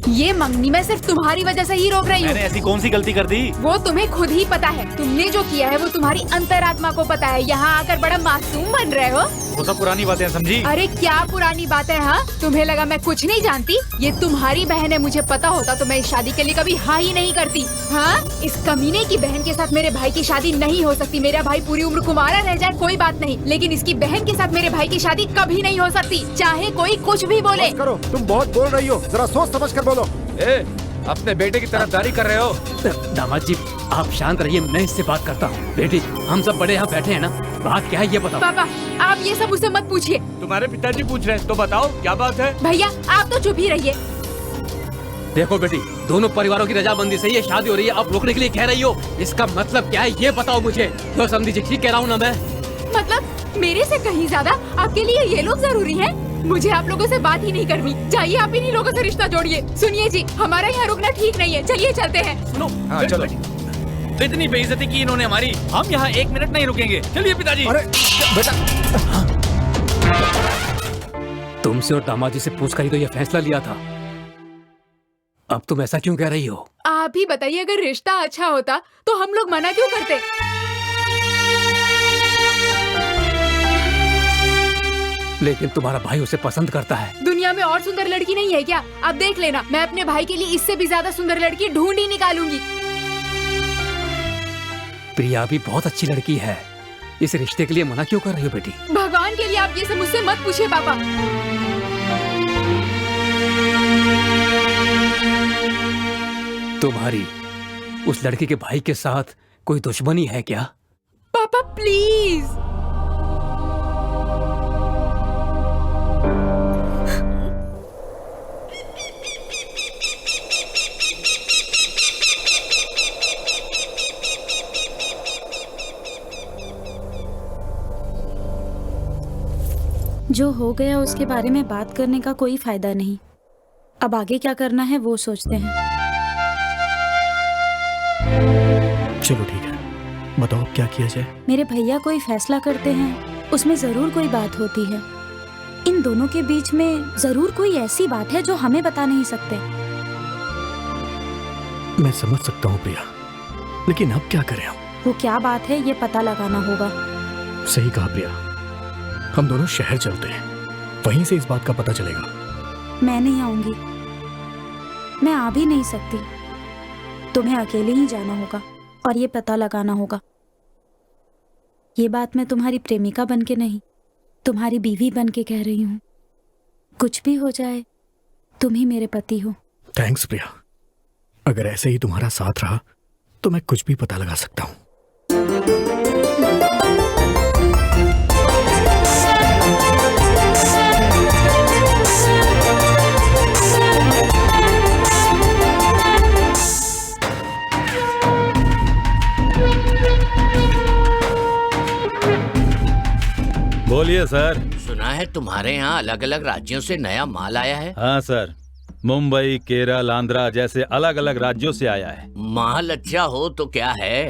ये मंगनी मैं सिर्फ तुम्हारी वजह से ही रोक रही हूँ। मैंने ऐसी कौन सी गलती कर दी? वो तुम्हें खुद ही पता है। तुमने जो किया है वो तुम्हारी अंतरात्मा को पता है। यहाँ आकर बड़ा मासूम बन रहे हो। वो सब पुरानी बातें समझी। अरे क्या पुरानी बातें? हाँ, तुम्हें लगा मैं कुछ नहीं जानती? ये तुम्हारी बहन है, मुझे पता होता तो मैं इस शादी के लिए कभी हाँ ही नहीं करती। हाँ, इस कमीने की बहन के साथ मेरे भाई की शादी नहीं हो सकती। मेरा भाई पूरी उम्र कुंवारा रह जाए कोई बात नहीं, लेकिन इसकी बहन के साथ मेरे भाई की शादी कभी नहीं हो सकती, चाहे कोई कुछ भी बोले। करो, तुम बहुत बोल रही हो, जरा सोच समझ कर बोलो। अपने बेटे की तरफदारी कर रहे हो? दामाद जी आप शांत रहिए, मैं इससे बात करता हूँ। बेटी हम सब बड़े यहाँ बैठे हैं ना, बात क्या है ये बताओ। पापा आप ये सब मुझसे मत पूछिए। तुम्हारे पिताजी पूछ रहे हैं तो बताओ क्या बात है। भैया आप तो चुप ही रहिए। देखो बेटी, दोनों परिवारों की रजामंदी से ये शादी हो रही है, अब रोकने के लिए कह रही हो, इसका मतलब क्या है ये बताओ मुझे। तो समझी जी, ठीक कह रहा हूँ ना मैं? मतलब मेरे से कहीं ज्यादा आपके लिए ये लोग जरूरी हैं? मुझे आप लोगों से बात ही नहीं करनी। जाइए आप इन्हीं लोगों से रिश्ता जोड़िए। सुनिए जी, हमारा यहाँ रुकना ठीक नहीं है, चलिए चलते हैं। सुनो, हाँ चलो। इतनी बेइज्जती की इन्होंने हमारी, हम यहाँ 1 मिनट नहीं रुकेंगे। चलिए पिताजी। अरे बेटा, तुमसे और दामाद जी से पूछ कर ही तो ये फैसला लिया था, अब तुम ऐसा क्यों कह रही हो? आप ही बताइए, अगर रिश्ता अच्छा होता तो हम लोग मना क्यों करते? लेकिन तुम्हारा भाई उसे पसंद करता है। दुनिया में और सुंदर लड़की नहीं है क्या? आप देख लेना, मैं अपने भाई के लिए इससे भी ज्यादा सुंदर लड़की ढूंढ ही निकालूंगी। प्रिया भी बहुत अच्छी लड़की है, इस रिश्ते के लिए मना क्यों कर रही हो बेटी? भगवान के लिए आप ये सब मुझसे मत पूछिए पापा। तुम्हारी उस लड़की के भाई के साथ कोई दुश्मनी है क्या? पापा प्लीज। जो हो गया उसके बारे में बात करने का कोई फायदा नहीं। अब आगे क्या करना है वो सोचते हैं। चलो ठीक है, बताओ अब क्या किया जाए। मेरे भैया कोई फैसला करते हैं, उसमें जरूर कोई बात होती है। इन दोनों के बीच में जरूर कोई ऐसी बात है जो हमें बता नहीं सकते। मैं समझ सकता हूँ प्रिया, लेकिन अब क्या करें हम? वो क्या बात है ये पता लगाना होगा। सही कहा प्रिया, हम दोनों शहर चलते हैं, वहीं से इस बात का पता चलेगा। मैं नहीं आऊंगी, मैं आ भी नहीं सकती। तुम्हें अकेले ही जाना होगा और ये पता लगाना होगा। ये बात मैं तुम्हारी प्रेमिका बन के नहीं, तुम्हारी बीवी बन के कह रही हूँ। कुछ भी हो जाए तुम ही मेरे पति हो। थैंक्स प्रिया, अगर ऐसे ही तुम्हारा साथ रहा तो मैं कुछ भी पता लगा सकता हूँ। बोलिए सर। सुना है तुम्हारे यहाँ अलग अलग राज्यों से नया माल आया है। हाँ सर, मुंबई, केरल, आंध्रा जैसे अलग अलग राज्यों से आया है। माल अच्छा हो तो क्या है,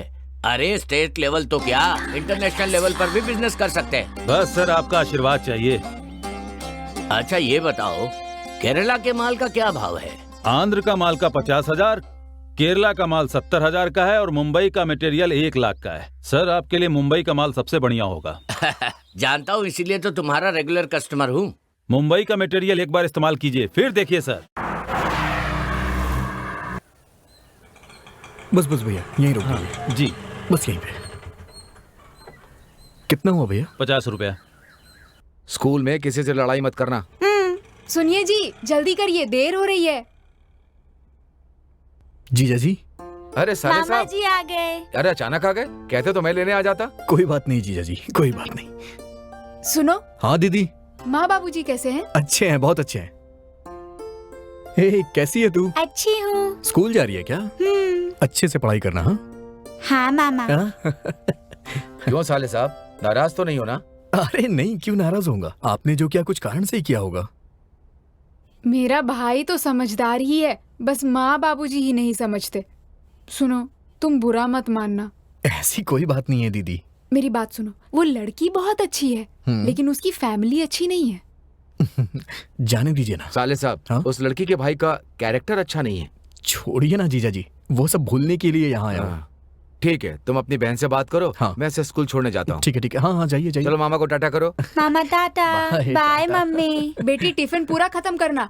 अरे स्टेट लेवल तो क्या इंटरनेशनल लेवल पर भी बिजनेस कर सकते हैं। बस सर आपका आशीर्वाद चाहिए। अच्छा ये बताओ, केरला के माल का क्या भाव है? आंध्र का माल का 50,000, केरला का माल 70,000 का है और मुंबई का मटेरियल 1 लाख का है। सर आपके लिए मुंबई का माल सबसे बढ़िया होगा। जानता हूँ, इसीलिए तो तुम्हारा रेगुलर कस्टमर हूँ। मुंबई का मटेरियल एक बार इस्तेमाल कीजिए, फिर देखिए सर। बस बस भैया यहीं रुक जाइए। जी बस यहीं पे। कितना हुआ भैया? 50 रुपया। स्कूल में किसी से लड़ाई मत करना। सुनिए जी, जल्दी करिए, देर हो रही है। जीजा जी। अरे साले मामा साहब, जी आ गए। अरे अचानक आ गए, कहते तो मैं लेने आ जाता। कोई बात नहीं जीजा जी, कोई बात नहीं। सुनो, हाँ दीदी। माँ बाबूजी कैसे हैं? अच्छे हैं, बहुत अच्छे हैं। हे कैसी है तू? अच्छी हूँ। स्कूल जा रही है क्या? अच्छे से पढ़ाई करना। हाँ हाँ मामा। क्यों साले साहब, नाराज तो नहीं हो ना? अरे नहीं, क्यों नाराज होऊंगा? आपने जो किया कुछ कारण से ही किया होगा। मेरा भाई तो समझदार ही है, बस माँ बाबूजी ही नहीं समझते। सुनो, तुम बुरा मत मानना। ऐसी कोई बात नहीं है दीदी। मेरी बात सुनो, वो लड़की बहुत अच्छी है, लेकिन उसकी फैमिली अच्छी नहीं है। जाने दीजिए ना। साले साहब, हाँ? उस लड़की के भाई का कैरेक्टर अच्छा नहीं है। छोड़िए ना जीजा जी, वो सब भूलने के लिए यहाँ आया हूँ। ठीक है, तुम अपनी बहन से बात करो। हाँ। मैं इसे स्कूल छोड़ने जाता हूँ। ठीक है ठीक है, हाँ हाँ जाइए जाइए। चलो मामा को टाटा करो। मामा टाटा। Bye mummy. बेटी टिफिन पूरा खत्म करना,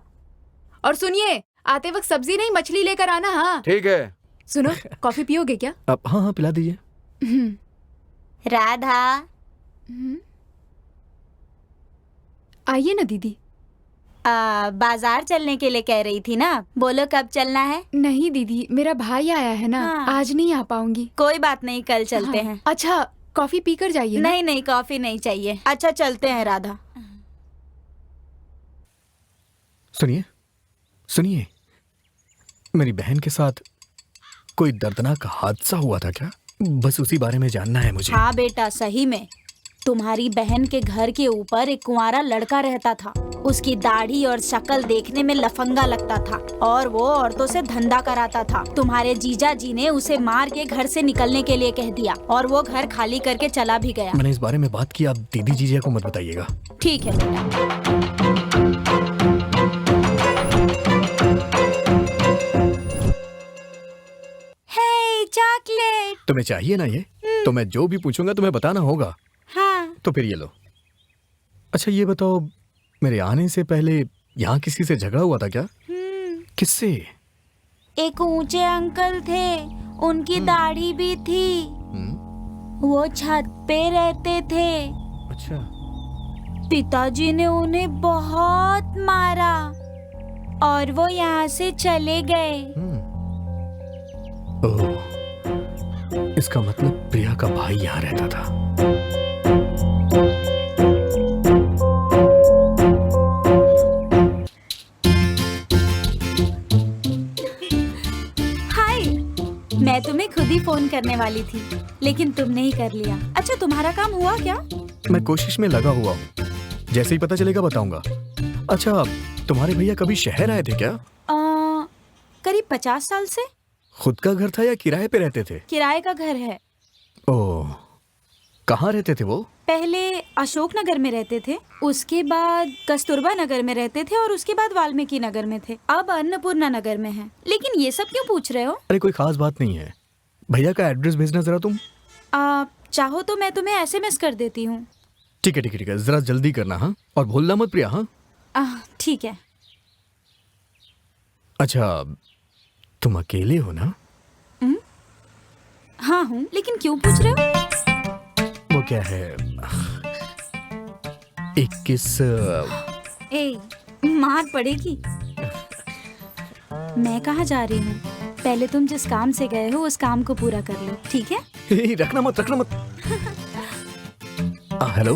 और सुनिए आते वक्त सब्जी नहीं मछली लेकर आना। हाँ ठीक है। सुनो, कॉफी पियोगे क्या? अब हाँ हाँ पिला दीजिए। राधा। आइए ना दीदी। बाजार चलने के लिए कह रही थी ना, बोलो कब चलना है? नहीं दीदी, मेरा भाई आया है ना, हाँ। आज नहीं आ पाऊंगी। कोई बात नहीं, कल चलते हैं। अच्छा, कॉफी पीकर जाइए ना। नहीं नहीं, कॉफी नहीं चाहिए। अच्छा चलते हैं राधा। सुनिए सुनिए, मेरी बहन के साथ कोई दर्दनाक हादसा हुआ था क्या? बस उसी बारे में जानना है मुझे। हाँ बेटा, सही में तुम्हारी बहन के घर के ऊपर एक कुंवारा लड़का रहता था। उसकी दाढ़ी और शक्ल देखने में लफंगा लगता था और वो औरतों से धंधा कराता था। तुम्हारे जीजा जी ने उसे मार के घर से निकलने के लिए कह दिया और वो घर खाली करके चला भी गया। मैंने इस बारे में बात की, आप दीदी जीजा को मत बताइएगा। ठीक है बेटा। हे चॉकलेट। तुम्हें चाहिए ना ये? तो मैं जो भी पूछूंगा तुम्हें बताना होगा। हाँ। तो फिर ये लो। अच्छा ये बताओ, मेरे आने से पहले यहाँ किसी से झगड़ा हुआ था क्या? किससे? एक ऊंचे अंकल थे, उनकी दाढ़ी भी थी। वो छत पे रहते थे। अच्छा। पिताजी ने उन्हें बहुत मारा और वो यहाँ से चले गए। ओह, इसका मतलब प्रिया का भाई यहाँ रहता था। मैं तुम्हें खुद ही फोन करने वाली थी, लेकिन तुमने ही कर लिया। अच्छा, तुम्हारा काम हुआ क्या? मैं कोशिश में लगा हुआ हूँ, जैसे ही पता चलेगा बताऊंगा। अच्छा, तुम्हारे भैया कभी शहर आए थे क्या? करीब 50 साल से। खुद का घर था या किराए पे रहते थे? किराए का घर है। ओह, कहाँ रहते थे वो? पहले अशोक नगर में रहते थे, उसके बाद कस्तूरबा नगर में रहते थे और उसके बाद वाल्मीकि नगर में थे। अब अन्नपूर्णा नगर में हैं। लेकिन ये सब क्यों पूछ रहे हो? अरे कोई खास बात नहीं है। भैया का एड्रेस भेजना जरा तुम। चाहो तो मैं तुम्हें SMS कर देती हूँ। ठीक है ठीक है ठीक है, जरा जल्दी करना। हाँ, और भूलना मत प्रिया। हाँ ठीक है। अच्छा, तुम अकेले हो ना? हाँ हूँ, लेकिन क्यों पूछ रहे हो? वो क्या है, 21 मार पड़ेगी। मैं कहाँ जा रही हूँ? पहले तुम जिस काम से गए हो उस काम को पूरा कर लो, ठीक है? रखना मत रखना मत। हेलो।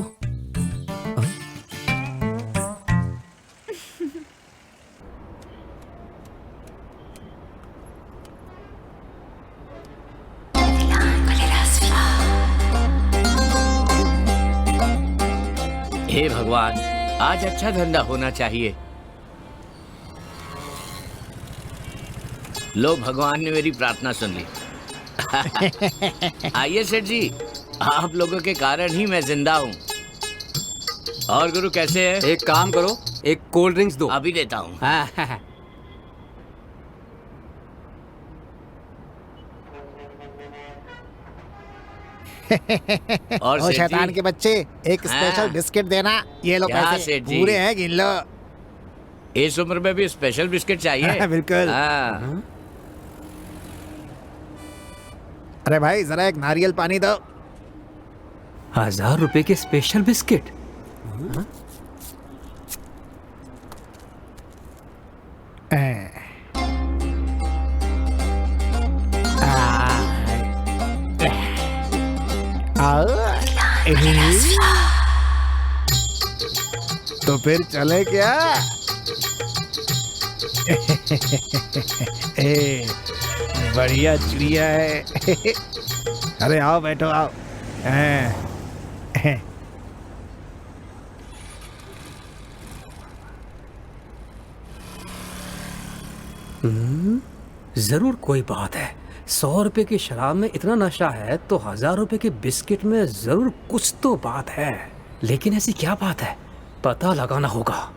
हे भगवान, आज अच्छा धंधा होना चाहिए। लो, भगवान ने मेरी प्रार्थना सुन ली। आइए सेठ जी, आप लोगों के कारण ही मैं जिंदा हूँ। और गुरु कैसे है? एक काम करो, एक कोल्ड ड्रिंक्स दो। अभी देता हूँ। और ओ शैतान के बच्चे, एक स्पेशल बिस्किट देना। ये लो पैसे, पूरे हैं, गिन लो। इस उम्र में भी स्पेशल बिस्किट चाहिए? बिल्कुल। अरे भाई, जरा एक नारियल पानी दो। 1000 रुपए के स्पेशल बिस्किट? तो फिर चले क्या? बढ़िया चिड़िया है। अरे आओ, बैठो, आओ। जरूर कोई बात है। 100 रुपए की शराब में इतना नशा है तो 1000 रुपए के बिस्किट में जरूर कुछ तो बात है। लेकिन ऐसी क्या बात है, पता लगाना होगा।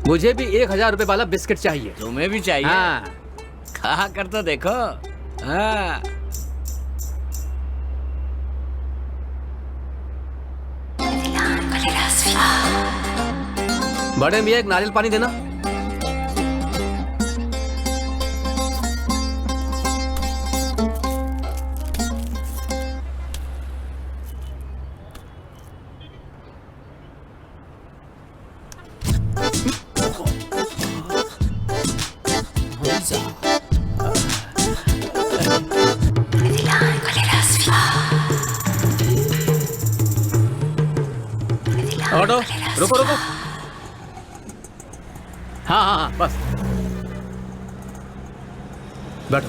मुझे भी 1000 रुपए वाला बिस्किट चाहिए। तुम्हें भी चाहिए? हाँ। खा कर तो देखो। हाँ। बड़े भैया, एक नारियल पानी देना। ऑटो रुको रुको। हाँ हाँ हाँ बस बैठो।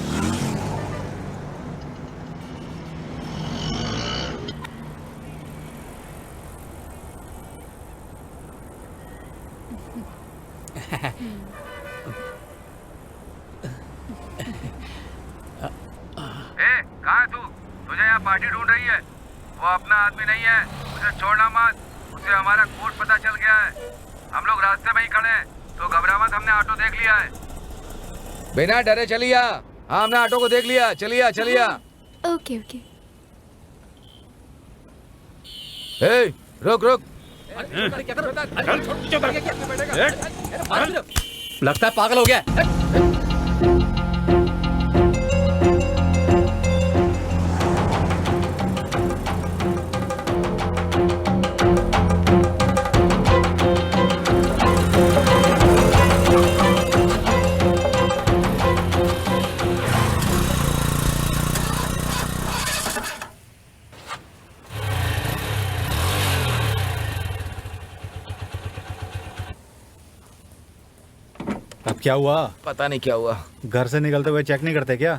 कहाँ है तू? तुझे यहाँ पार्टी ढूंढ रही है। वो अपना आदमी नहीं है, उसे छोड़ना मत। उसे हमारा कोड पता चल गया है। हम लोग रास्ते में ही खड़े हैं, तो घबरा मत, हमने ऑटो देख लिया है। बिना डरे चलिया। हाँ हमने ऑटो को देख लिया। चलिया चलिया। Okay okay. ए, रुक रुक। लगता है पागल हो गया। अब क्या हुआ? पता नहीं क्या हुआ। घर से निकलते हुए चेक नहीं करते क्या?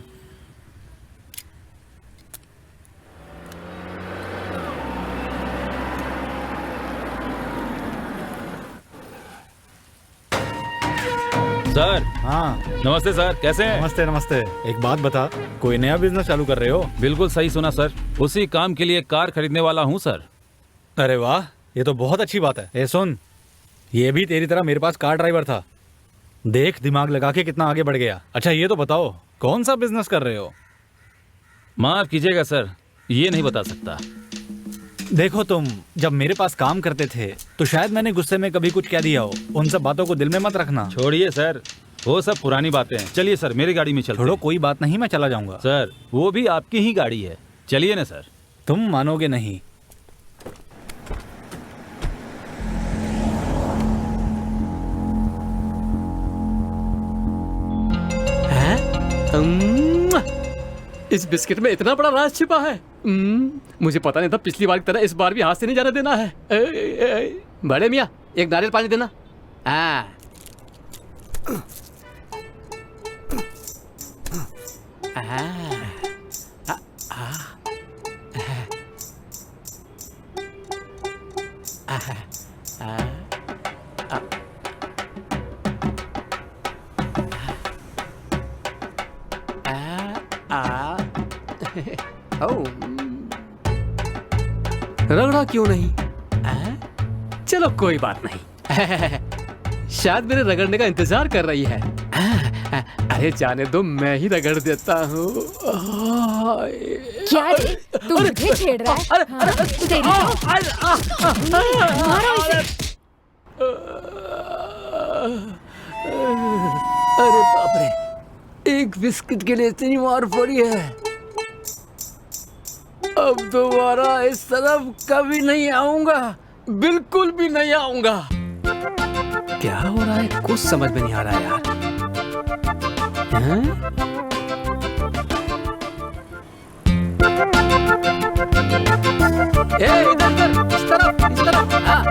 सर। हाँ नमस्ते सर, कैसे हैं? नमस्ते नमस्ते। एक बात बता, कोई नया बिजनेस चालू कर रहे हो? बिल्कुल सही सुना सर, उसी काम के लिए कार खरीदने वाला हूँ सर। अरे वाह, ये तो बहुत अच्छी बात है। ए सुन, ये भी तेरी तरह मेरे पास कार ड्राइवर था। देख दिमाग लगा के कितना आगे बढ़ गया। अच्छा ये तो बताओ, कौन सा बिजनेस कर रहे हो? माफ कीजिएगा सर, ये नहीं बता सकता। देखो तुम जब मेरे पास काम करते थे तो शायद मैंने गुस्से में कभी कुछ कह दिया हो। उन सब बातों को दिल में मत रखना। छोड़िए सर, वो सब पुरानी बातें हैं। चलिए सर, मेरी गाड़ी में चलते हैं। छोड़ो, कोई बात नहीं, मैं चला जाऊंगा। सर वो भी आपकी ही गाड़ी है, चलिए ना सर। तुम मानोगे नहीं। इस बिस्किट में इतना बड़ा राज छिपा है। मुझे पता नहीं था। पिछली बार की तरह इस बार भी हाथ से नहीं जाने देना है। बड़े मियाँ, एक नारियल पानी देना। रगड़ा क्यों नहीं? चलो कोई बात नहीं। शायद मेरे रगड़ने का इंतजार कर रही है। अरे जाने दो, मैं ही रगड़ देता हूँ। क्या रे? तू मुझे छेड़ रहा है? अरे बाप रे, एक बिस्किट के लिए इतनी मार पड़ी है। अब दोबारा इस तरफ कभी नहीं आऊंगा, बिल्कुल भी नहीं आऊंगा। क्या हो रहा है कुछ समझ में नहीं आ रहा यार। इस तरफ। हाँ,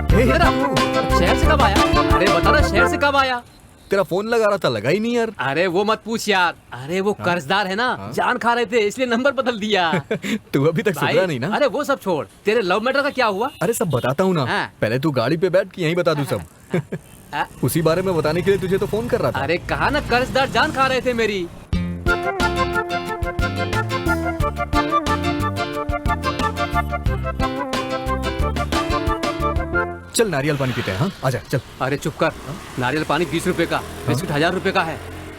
शहर से कब आया? अरे बता ना, शहर से कब आया? तेरा फोन लगा रहा था, लगा ही नहीं यार। अरे वो मत पूछ यार। अरे वो कर्जदार है ना, जान खा रहे थे इसलिए नंबर बदल दिया। तू अभी तक सुधरा नहीं ना? अरे वो सब छोड़, तेरे लव मैटर का क्या हुआ? अरे सब बताता हूँ ना। पहले तू गाड़ी पे बैठ के यहीं बता दूं सब। उसी बारे में बताने के लिए तुझे तो फोन कर रहा था। अरे कहा ना, कर्जदार जान खा रहे थे मेरी। चल नारियल पानी पीते हैं। हाँ आजा चल। अरे चुप कर। नारियल पानी 20 रुपए का, बिस्किट 1000 रुपए का है।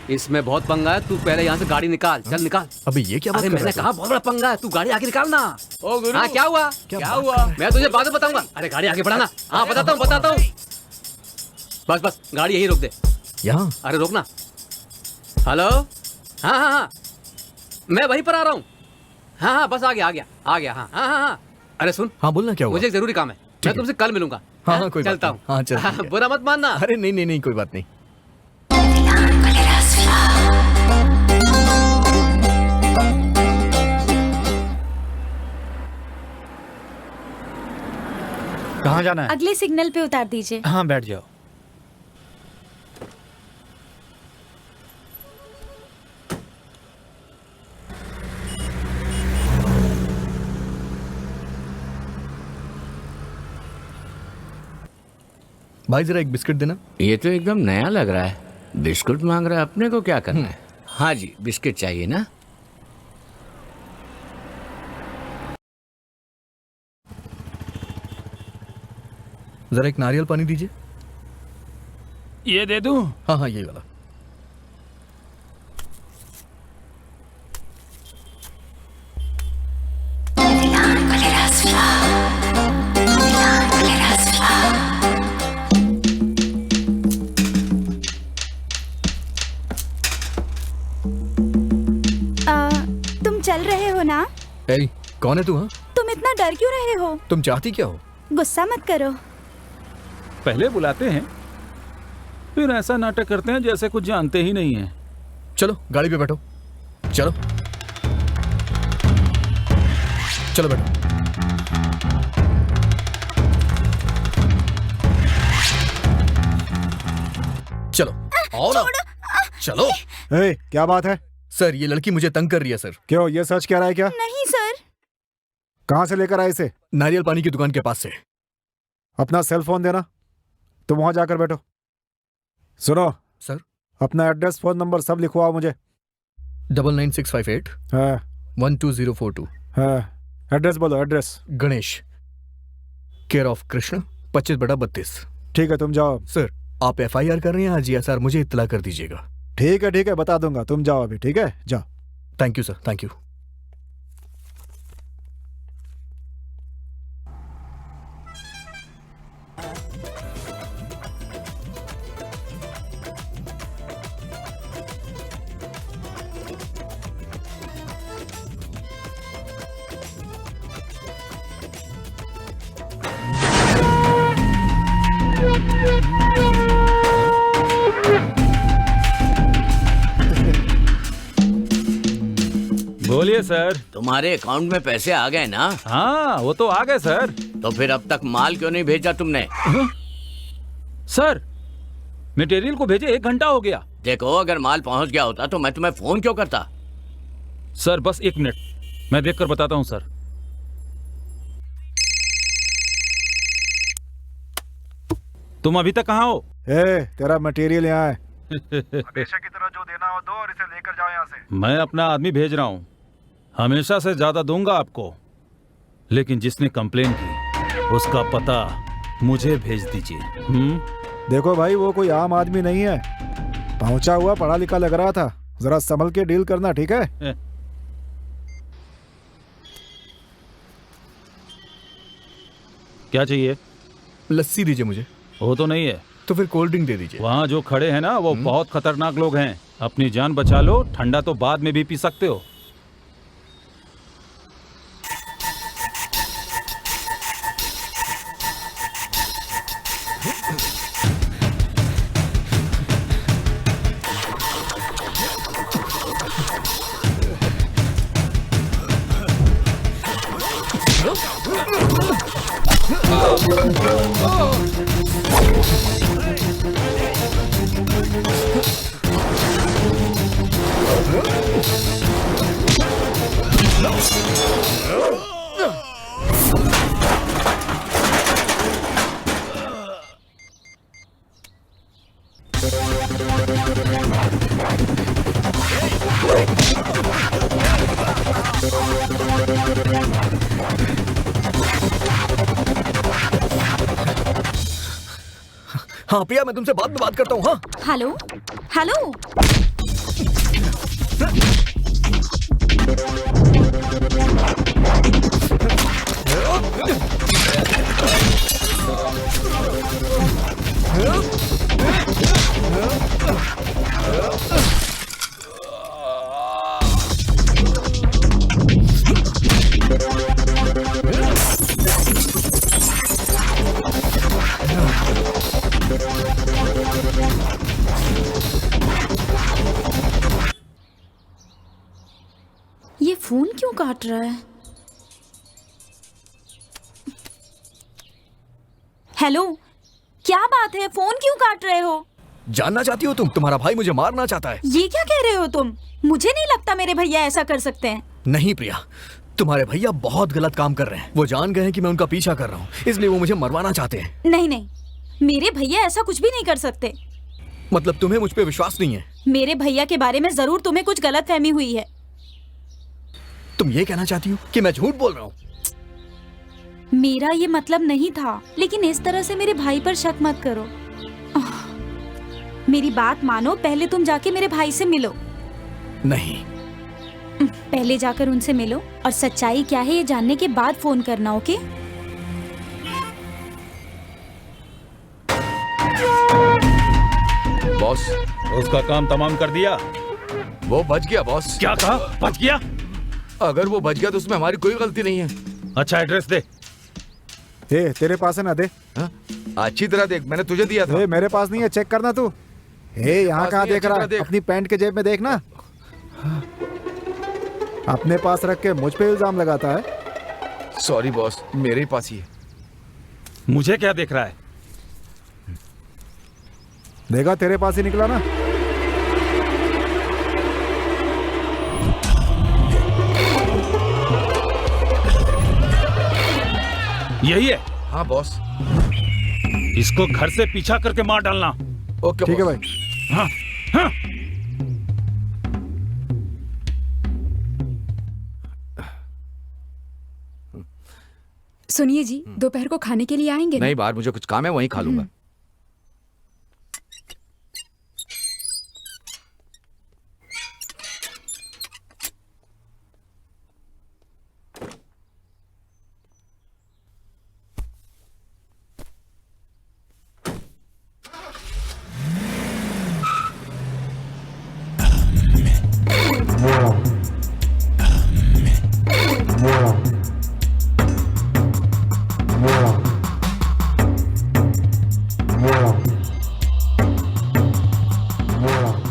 इसमें बहुत पंगा है। तू पहले यहाँ से गाड़ी निकाल। चल निकाल। अबे ये क्या बात कर रहा है? मैंने कहा बहुत बड़ा पंगा है, तू गाड़ी आगे निकालना। ओ गुरु, हाँ क्या हुआ? क्या हुआ? मैं तुझे बाद में बताऊंगा। अरे गाड़ी आगे बढ़ाना। हाँ बताता हूँ। बस बस गाड़ी यही रोक दे। यहाँ? अरे रोकना। हेलो। हाँ, मैं वहीं पर आ रहा हूँ। हाँ बस आ गया। हाँ। अरे सुन। हाँ बोलना, क्या हुआ? मुझे जरूरी काम है, मैं तुमसे कल मिलूंगा। हाँ कोई चलता हूँ। हाँ चल। बुरा मत मानना। अरे नहीं कोई बात नहीं। कहाँ जाना है? अगले सिग्नल पे उतार दीजिए। हाँ बैठ जाओ। भाई जरा एक बिस्किट देना। ये तो एकदम नया लग रहा है। बिस्कुट मांग रहा है, अपने को क्या करना है? हाँ जी, बिस्किट चाहिए ना? जरा एक नारियल पानी दीजिए। ये दे दूं? हाँ हाँ ये वाला। तुम चल रहे हो ना? ए, कौन है तू? हाँ, तुम इतना डर क्यों रहे हो? तुम चाहती क्या हो? गुस्सा मत करो। पहले बुलाते हैं, फिर ऐसा नाटक करते हैं जैसे कुछ जानते ही नहीं हैं। चलो गाड़ी पे बैठो। चलो चलो बैठो। चलो आओ ना। चलो। ए, क्या बात है? सर ये लड़की मुझे तंग कर रही है सर। क्यों, ये सच कह रहा है क्या? नहीं सर। कहाँ से लेकर आए इसे? नारियल पानी की दुकान के पास से। अपना सेल फोन देना, तुम वहां जाकर बैठो। सुनो सर, अपना एड्रेस, फोन नंबर सब लिखवाओ मुझे। 99658 हाँ 12042। हाँ, एड्रेस बोलो, address. Ganesh, care of Krishna, 25/32। ठीक है, तुम जाओ। सर आप FIR कर रहे हैं आज? सर मुझे इत्तला कर दीजिएगा। ठीक है बता दूंगा, तुम जाओ अभी। ठीक है, जाओ। Thank you sir, thank you. बोलिए सर। तुम्हारे अकाउंट में पैसे आ गए ना? हाँ वो तो आ गए सर। तो फिर अब तक माल क्यों नहीं भेजा तुमने? सर मटेरियल को भेजे 1 घंटा हो गया। देखो, अगर माल पहुंच गया होता तो मैं तुम्हें फोन क्यों करता? सर बस 1 मिनट, मैं देखकर बताता हूँ सर। तुम अभी तक कहाँ हो? तेरा मटेरियल यहाँ है। हमेशा की तरह जो देना हो दो और इसे लेकर जाओ यहाँ से। मैं अपना आदमी भेज रहा हूँ, हमेशा से ज्यादा दूंगा आपको, लेकिन जिसने कंप्लेन की उसका पता मुझे भेज दीजिए। देखो भाई, वो कोई आम आदमी नहीं है, पहुंचा हुआ पढ़ा लिखा लग रहा था। जरा संभल के डील करना, ठीक है? क्या चाहिए? लस्सी दीजिए मुझे। वो तो नहीं है। तो फिर कोल्ड ड्रिंक दे दीजिए। वहाँ जो खड़े हैं ना वो बहुत खतरनाक लोग हैं, अपनी जान बचा लो, ठंडा तो बाद में भी पी सकते हो। हाँ प्रिया, मैं तुमसे बाद में बात करता हूँ। हाँ हेलो हेलो। ये फोन क्यों काट रहा है? हेलो, क्या बात है? फोन क्यों काट रहे हो? जानना चाहती हो तुम? तुम्हारा भाई मुझे मारना चाहता है। ये क्या कह रहे हो तुम? मुझे नहीं लगता मेरे भैया ऐसा कर सकते हैं। नहीं प्रिया, तुम्हारे भैया बहुत गलत काम कर रहे हैं। वो जान गए हैं कि मैं उनका पीछा कर रहा हूँ, इसलिए वो मुझे मरवाना चाहते हैं। नहीं नहीं, मेरे भैया ऐसा कुछ भी नहीं कर सकते। मतलब तुम्हें मुझ पे विश्वास नहीं है? मेरे भैया के बारे में जरूर तुम्हें कुछ गलतफहमी हुई है। तुम ये कहना चाहती हो कि मैं झूठ बोल रहा हूँ? मेरा ये मतलब नहीं था, लेकिन इस तरह से मेरे भाई पर शक मत करो। मेरी बात मानो, पहले तुम जाके मेरे भाई से मिलो। नहीं, पहले जाकर उनसे मिलो और सच्चाई क्या है ये जानने के बाद फोन करना, ओके? बॉस, उसका काम तमाम कर दिया। वो बच गया बॉस। क्या कहा? बच गया? अगर वो बच गया तो उसमें हमारी कोई गलती नहीं है। अच्छा, एड्रेस दे। तेरे पास है ना? दे। अच्छी तरह देख, मैंने तुझे दिया था। मेरे पास नहीं है, चेक करना तू। यहाँ कहाँ देख रहा है? अपनी पैंट के जेब में देखना। अपने पास रख के मुझ पे इल्जाम लगाता है। सॉरी बॉस, मेरे ही पास ही है। मुझे क्या देख रहा है? देखा, तेरे पास ही निकला ना। यही है? हाँ बॉस। इसको घर से पीछा करके मार डालना। ओके ठीक है भाई। हाँ, हाँ। सुनिए जी, दोपहर को खाने के लिए आएंगे ना? नहीं, बाहर मुझे कुछ काम है, वहीं खा लूंगा।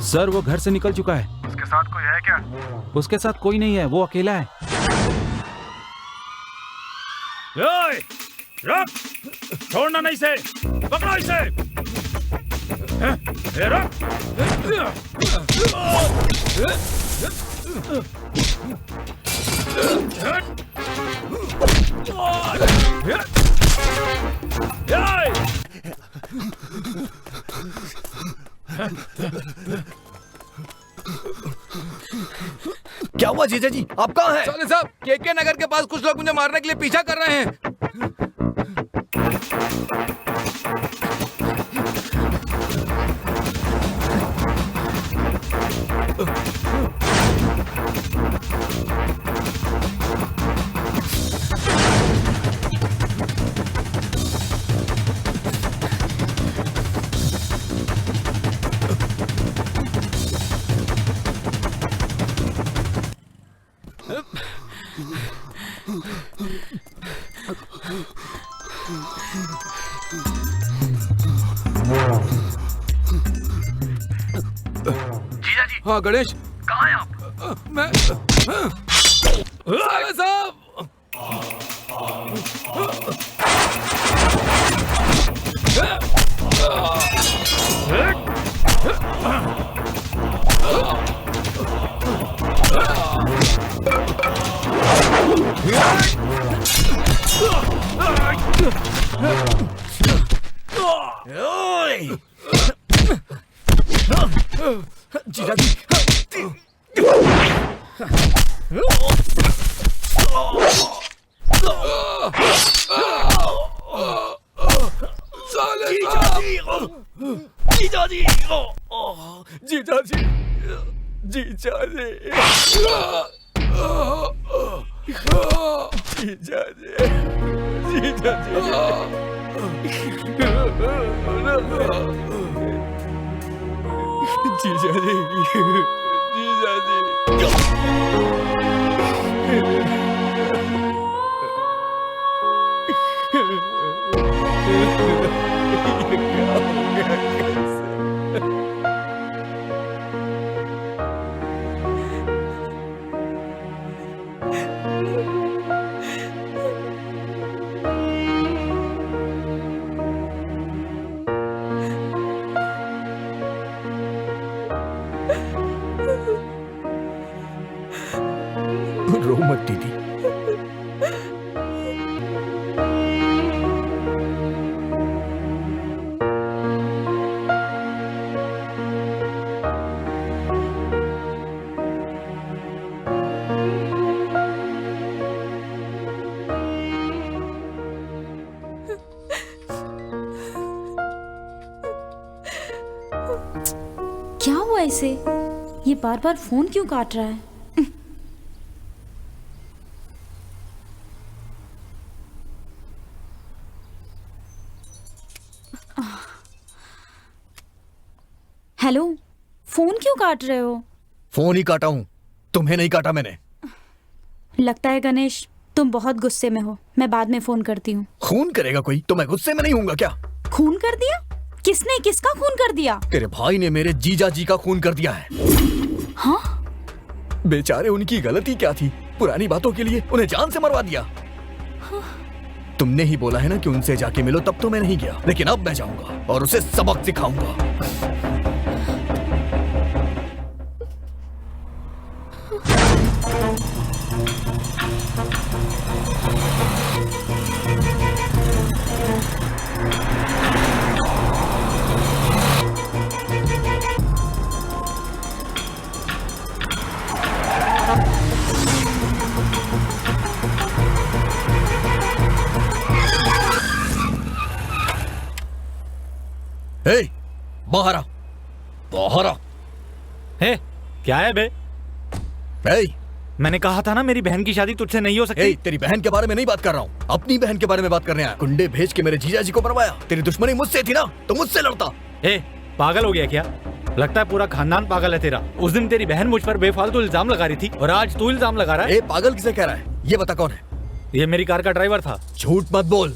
सर, वो घर से निकल चुका है। उसके साथ कोई है क्या? उसके साथ कोई नहीं है, वो अकेला है। ओए, रुक! छोड़ना नहीं इसे, पकड़ो इसे। रुक! क्या हुआ जीजा जी? आप कहाँ हैं? साले साहब, केके नगर के पास कुछ लोग मुझे मारने के लिए पीछा कर रहे हैं। जीजा जी। हाँ गणेश, कहाँ हैं आप? मैं साले साहब। जीजा जी, साले साहब। जीजा जी, जीजा जी, जीजा जी, जीजा जी, जीजा जी, जीजा जी, जीजा रो मत दीदी। क्या हुआ इसे? ये बार बार फोन क्यों काट रहा है? हेलो, फोन क्यों काट रहे हो? फोन ही काटा हूं, तुम्हें नहीं काटा मैंने। लगता है गणेश तुम बहुत गुस्से में हो। मैं बाद में फोन करती हूँ। खून करेगा कोई तो मैं गुस्से में नहीं हूँगा क्या? खून कर दिया? किसने किसका खून कर दिया? तेरे भाई ने मेरे जीजा जी का खून कर दिया है। हाँ? बेचारे, उनकी गलती क्या थी? पुरानी बातों के लिए उन्हें जान से मरवा दिया। हाँ। तुमने ही बोला है ना कि उनसे जाके मिलो, तब तो मैं नहीं गया, लेकिन अब मैं जाऊंगा और उसे सबक सिखाऊंगा। हे, बाहर आ, बाहर आ। हे, क्या है बे? हे, मैंने कहा था ना मेरी बहन की शादी तुझसे नहीं हो सकती। तेरी बहन के बारे में नहीं बात कर रहा हूँ, अपनी बहन के बारे में बात करने आया। गुंडे भेज के मेरे जीजा जी को मरवाया। तेरी दुश्मनी मुझसे थी ना, तो मुझसे लड़ता। हे, पागल हो गया क्या? लगता है पूरा खानदान पागल है तेरा। उस दिन तेरी बहन मुझ पर बेफालतू इल्जाम लगा रही थी और आज तू इल्जाम लगा रहा है। पागल किसे कह रहा है? ये बता कौन है? ये मेरी कार का ड्राइवर था। झूठ मत बोल।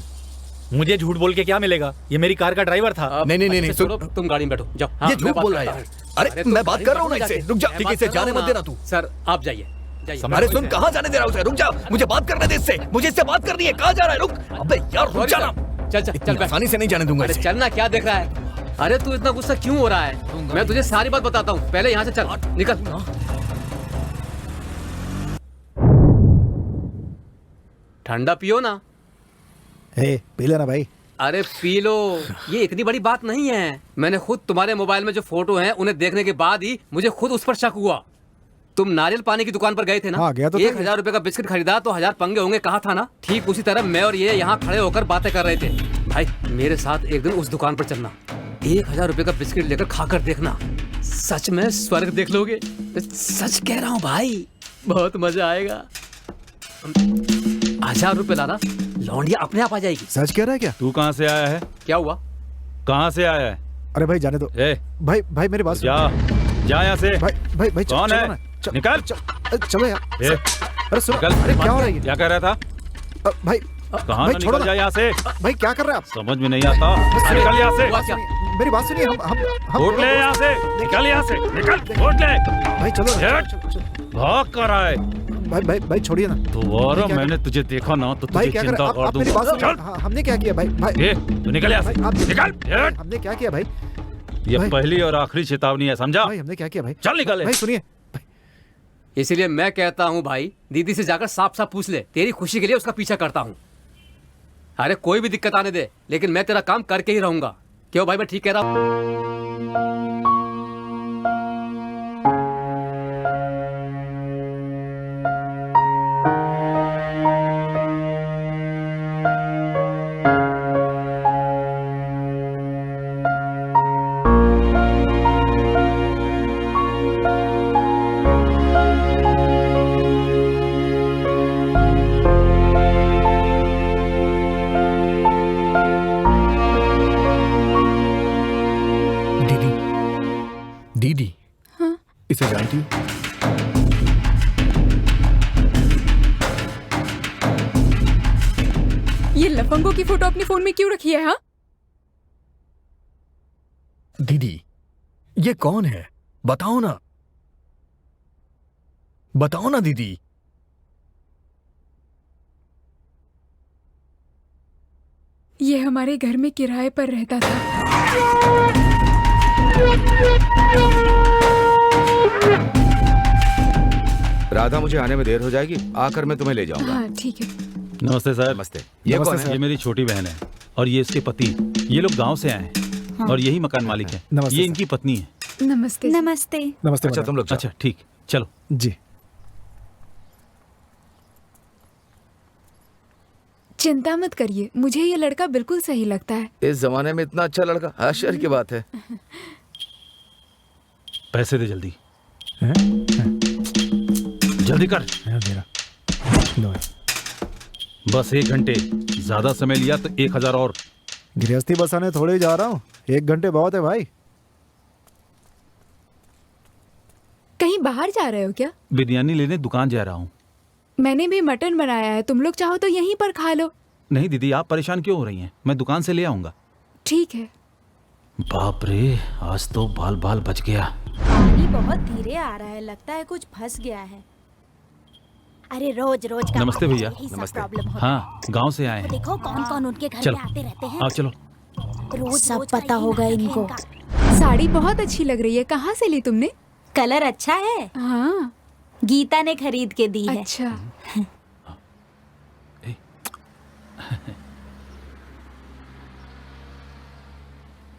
मुझे झूठ बोल के क्या मिलेगा? ये मेरी कार का ड्राइवर था। नहीं, सुनो, तुम गाड़ी में बैठो, जाओ। ये झूठ बोल रहा है। अरे मैं बात कर रहा हूँ ना इससे। रुक जा, ठीक है, इसे जाने मत देना तू। सर आप जाइए। अरे सुन, कहाँ जाने दे रहा उसे? रुक जा, मुझे बात करने दे इससे। मुझे इससे बात करनी है। कहाँ जा रहा है? रुक, अबे यार रुक जा ना। चल आसानी से नहीं जाने दूंगा इसे। चलना, क्या देख रहा है? अरे तू इतना गुस्सा क्यों हो रहा है? मैं तुझे सारी बात बताता हूँ, पहले यहाँ से चल, निकल। ठंडा पियो ना। पी लेना भाई। अरे पी लो, ये इतनी बड़ी बात नहीं है। मैंने खुद तुम्हारे मोबाइल में जो फोटो हैं उन्हें देखने के बाद ही मुझे खुद उस पर शक हुआ। तुम नारियल पानी की दुकान पर गए थे ना? हाँ, गया तो 1000 रुपए का बिस्किट खरीदा तो 1000 पंगे होंगे, कहा था ना? ठीक उसी तरह मैं और ये यहाँ खड़े होकर बातें कर रहे थे। भाई मेरे साथ एक दिन उस दुकान पर चलना, 1000 रुपए का बिस्किट लेकर खाकर देखना, सच में स्वर्ग देख लोगे। सच कह रहा हूँ भाई, बहुत मजा आएगा। 1000 रुपए लाना, लौंडिया अपने आप आ जाएगी। सच कह रहा है क्या? तू कहाँ से आया है? क्या हुआ? कहाँ से आया है? अरे भाई जाने दो। भाई मेरी बात जा यहाँ से। भाई कौन है? निकल। चलो यार। अरे सुनो, निकल। अरे क्या हो रहा है? क्या कह रहा था? भाई कहाँ निकल जा यहाँ से। भाई क्या कर रहे हैं आप? समझ में नहीं आता। निकल यहाँ से। मेरी बात सुनिए। हम वोट ले यहाँ से। निकल यहाँ से, निकल। वोट ले। भाई चलो। भाग कर रहा है। भाई छोड़िए ना। दोबारा मैंने तुझे देखा ना तो तुझे चिंता कर दूंगा। हमने क्या किया भाई? तू निकल यहाँ से। निकल। हमने क्या किया भाई? ये पहली और आखिरी चेतावनी है, समझा? भाई हमने क्या किया भाई? चल निकल। भाई सुनिए, इसीलिए मैं कहता हूँ भाई, दीदी से जाकर साफ साफ पूछ ले। तेरी खुशी के लिए उसका पीछा करता हूँ। अरे कोई भी दिक्कत आने दे, लेकिन मैं तेरा काम करके ही रहूंगा। क्यों भाई, मैं ठीक कह रहा हूँ? दीदी। हाँ? इसे जानती हो? ये लफंगों की फोटो अपनी फोन में क्यों रखी है? हाँ दीदी, ये कौन है? बताओ ना, बताओ ना दीदी। ये हमारे घर में किराए पर रहता था। राधा, मुझे आने में देर हो जाएगी, आकर मैं तुम्हें ले जाऊंगा। हाँ ठीक है। नमस्ते सर। नमस्ते। ये कौन है? ये मेरी छोटी बहन है और ये इसके पति। ये लोग गांव से आए हैं हाँ। और यही मकान मालिक है। ये इनकी पत्नी है। नमस्ते। नमस्ते। नमस्ते। अच्छा, तुम लोग अच्छा ठीक, चलो। जी। चिंता मत करिए, मुझे ये लड़का बिल्कुल सही लगता है। इस जमाने में इतना अच्छा लड़का, आश्चर्य की बात है। पैसे दे जल्दी। जल्दी कर। बस 1 घंटे, ज्यादा समय लिया तो 1000 और। गृहस्थी बसाने थोड़े ही जा रहा हूँ, 1 घंटे बहुत है भाई। कहीं बाहर जा रहे हो क्या? बिरयानी लेने दुकान जा रहा हूँ। मैंने भी मटन बनाया है, तुम लोग चाहो तो यहीं पर खा लो। नहीं दीदी, आप परेशान क्यों हो रही हैं? मैं दुकान से ले आऊंगा। ठीक है। बाप रे, आज तो बाल बाल बच गया। पानी बहुत धीरे आ रहा है, लगता है कुछ फंस गया है। अरे रोज रोज का नमस्ते भैया। नमस्ते। हाँ, गांव से आए हैं। देखो कौन कौन उनके घर चलो, में आते रहते हैं। आओ चलो। रोज सब पता होगा इनको। साड़ी बहुत अच्छी लग रही है, कहाँ से ली तुमने? कलर अच्छा है। हाँ, गीता ने खरीद के दी है। अच्छा।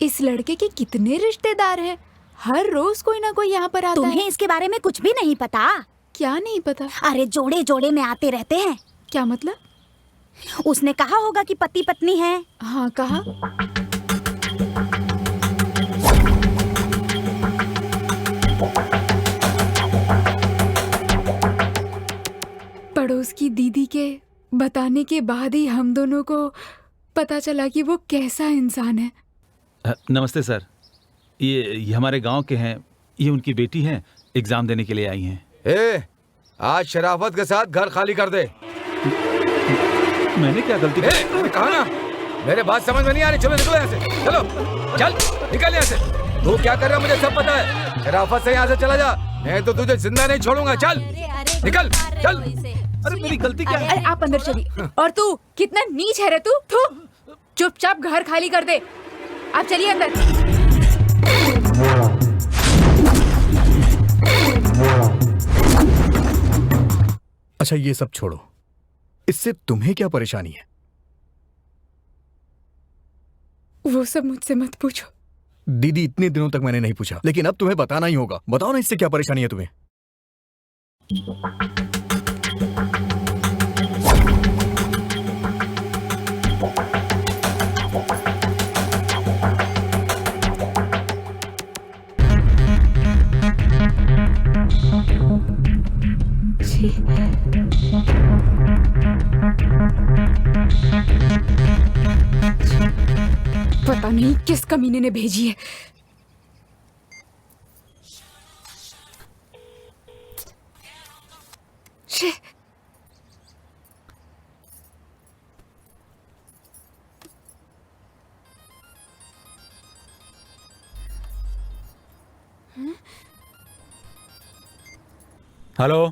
इस लड़के के कितने रिश्तेदार हैं? हर रोज कोई ना कोई यहाँ पर आता है। तुम्हें इसके बारे में कुछ भी नहीं पता? क्या नहीं पता? अरे जोड़े जोड़े में आते रहते हैं। क्या मतलब? उसने कहा होगा कि पति पत्नी है। हाँ, कहा। पड़ोस की दीदी के बताने के बाद ही हम दोनों को पता चला कि वो कैसा इंसान है। नमस्ते सर, ये हमारे गांव के हैं। ये उनकी बेटी हैं, एग्जाम देने के लिए आई हैं। आज शराफत के साथ घर खाली कर दे। मैंने क्या गलती की? कहा ना, मेरे बात समझ में नहीं आ रही। चलो निकलो यहाँ से, चलो चल निकल यहाँ से। तू क्या कर रहा है मुझे सब पता है। शराफत से यहाँ से चला जा, नहीं तो तुझे जिंदा नहीं छोड़ूंगा। चल निकल, चल। अरे मेरी गलती क्या है? अरे आप अंदर चलिए। और तू कितना नीच है रे तू। चुपचाप घर खाली कर दे। आप चलिए अंदर। अच्छा ये सब छोड़ो, इससे तुम्हें क्या परेशानी है? वो सब मुझसे मत पूछो। दीदी, इतने दिनों तक मैंने नहीं पूछा, लेकिन अब तुम्हें बताना ही होगा। बताओ ना, इससे क्या परेशानी है तुम्हें? पता नहीं किस कमीने ने भेजी है। शे। हेलो।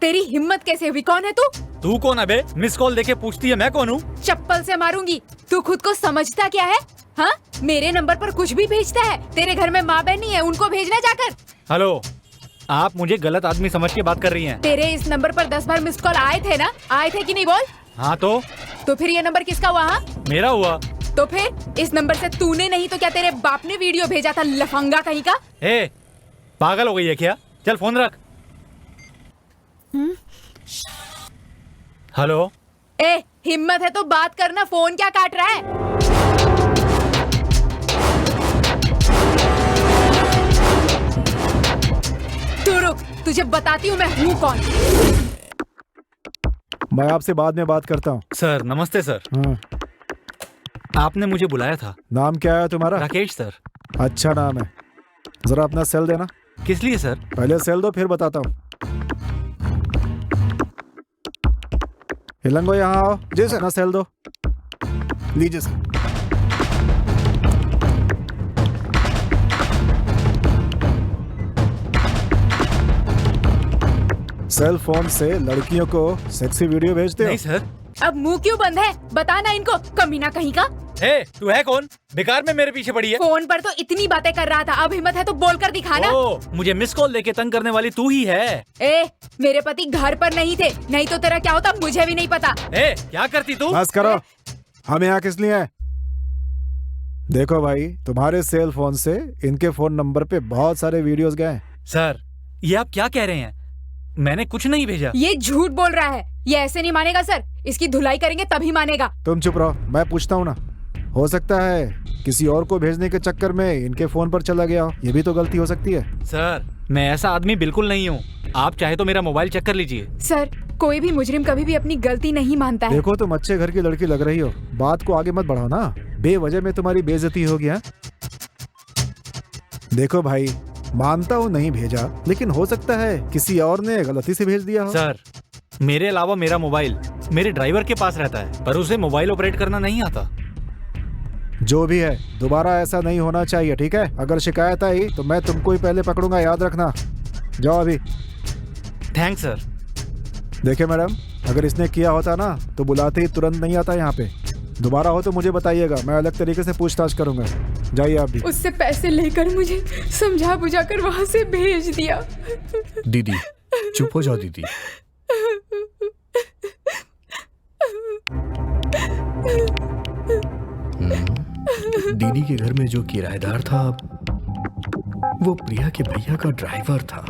तेरी हिम्मत कैसे हुई? कौन है तू? तू कौन है बे? मिस कॉल देके पूछती है मैं कौन हूँ? चप्पल से मारूंगी। तू खुद को समझता क्या है? हाँ, मेरे नंबर पर कुछ भी भेजता है। तेरे घर में माँ बहन नहीं है, उनको भेजना जाकर। हेलो, आप मुझे गलत आदमी समझ के बात कर रही हैं। तेरे इस नंबर पर 10 बार मिस्ड कॉल आए थे ना? आए थे कि नहीं बोल? हाँ तो फिर ये नंबर किसका हुआ? हाँ? मेरा हुआ। तो फिर इस नंबर से तूने नहीं तो क्या तेरे बाप ने वीडियो भेजा था, लफंगा कहीं का? पागल हो गई है क्या? चल फोन रख। हेलो। हिम्मत है तो बात करना, फोन क्या काट रहा है? तू रुक, तुझे बताती हूँ मैं हूँ कौन। मैं आपसे बाद में बात करता हूँ। सर नमस्ते सर। हाँ। आपने मुझे बुलाया था। नाम क्या है तुम्हारा? राकेश सर। अच्छा नाम है। जरा अपना सेल देना। किस लिए सर? पहले सेल दो फिर बताता हूँ। हिलंगो यहाँ आओ। जी सर। ना सेल दो। लीजिए सर। सेल फोन से लड़कियों को सेक्सी वीडियो भेजते हो? नहीं सर, अब मुंह क्यों बंद है? बताना इनको, कमीना कहीं का। ए, तू है कौन? बेकार में मेरे पीछे पड़ी है। फोन पर तो इतनी बातें कर रहा था, अब हिम्मत है तो बोल कर दिखाना। ओ, मुझे मिस कॉल लेके तंग करने वाली तू ही है। ए, मेरे पति घर पर नहीं थे, नहीं तो तेरा क्या होता मुझे भी नहीं पता। ए, क्या करती तू? बस करो, हम यहाँ किस लिए हैं? देखो भाई, तुम्हारे सेल फोन से इनके फोन नंबर पे बहुत सारे वीडियोस गए। सर, ये आप क्या कह रहे हैं? मैंने कुछ नहीं भेजा। ये झूठ बोल रहा है, ये ऐसे नहीं मानेगा सर, इसकी धुलाई करेंगे तभी मानेगा। तुम चुप रहो, मैं पूछता हूँ ना। हो सकता है किसी और को भेजने के चक्कर में इनके फोन पर चला गया हो, ये भी तो गलती हो सकती है। सर, मैं ऐसा आदमी बिल्कुल नहीं हूँ। आप चाहे तो मेरा मोबाइल चेक कर लीजिए। सर, कोई भी मुजरिम कभी भी अपनी गलती नहीं मानता है। देखो, तुम अच्छे घर की लड़की लग रही हो, बात को आगे मत बढ़ाओ ना, बेवजह में तुम्हारी बेइज्जती हो गया। देखो भाई, मानता हूँ नहीं भेजा, लेकिन हो सकता है किसी और ने गलती से भेज दिया हो। सर, मेरे अलावा मेरा मोबाइल मेरे ड्राइवर के पास रहता है, पर उसे मोबाइल ऑपरेट करना नहीं आता। जो भी है, दोबारा ऐसा नहीं होना चाहिए, ठीक है? अगर शिकायत आई तो मैं तुमको ही पहले पकड़ूंगा, याद रखना। जाओ अभी। Thanks sir. देखिए मैडम, अगर इसने किया होता ना तो बुलाते ही तुरंत नहीं आता यहाँ पे। दोबारा हो तो मुझे बताइएगा, मैं अलग तरीके से पूछताछ करूंगा। जाइए आप भी। उससे पैसे लेकर मुझे समझा बुझा कर वहाँ से भेज दिया। दीदी चुप हो जाओ दीदी। दीदी के घर में जो किराएदार था वो प्रिया के भैया का ड्राइवर था।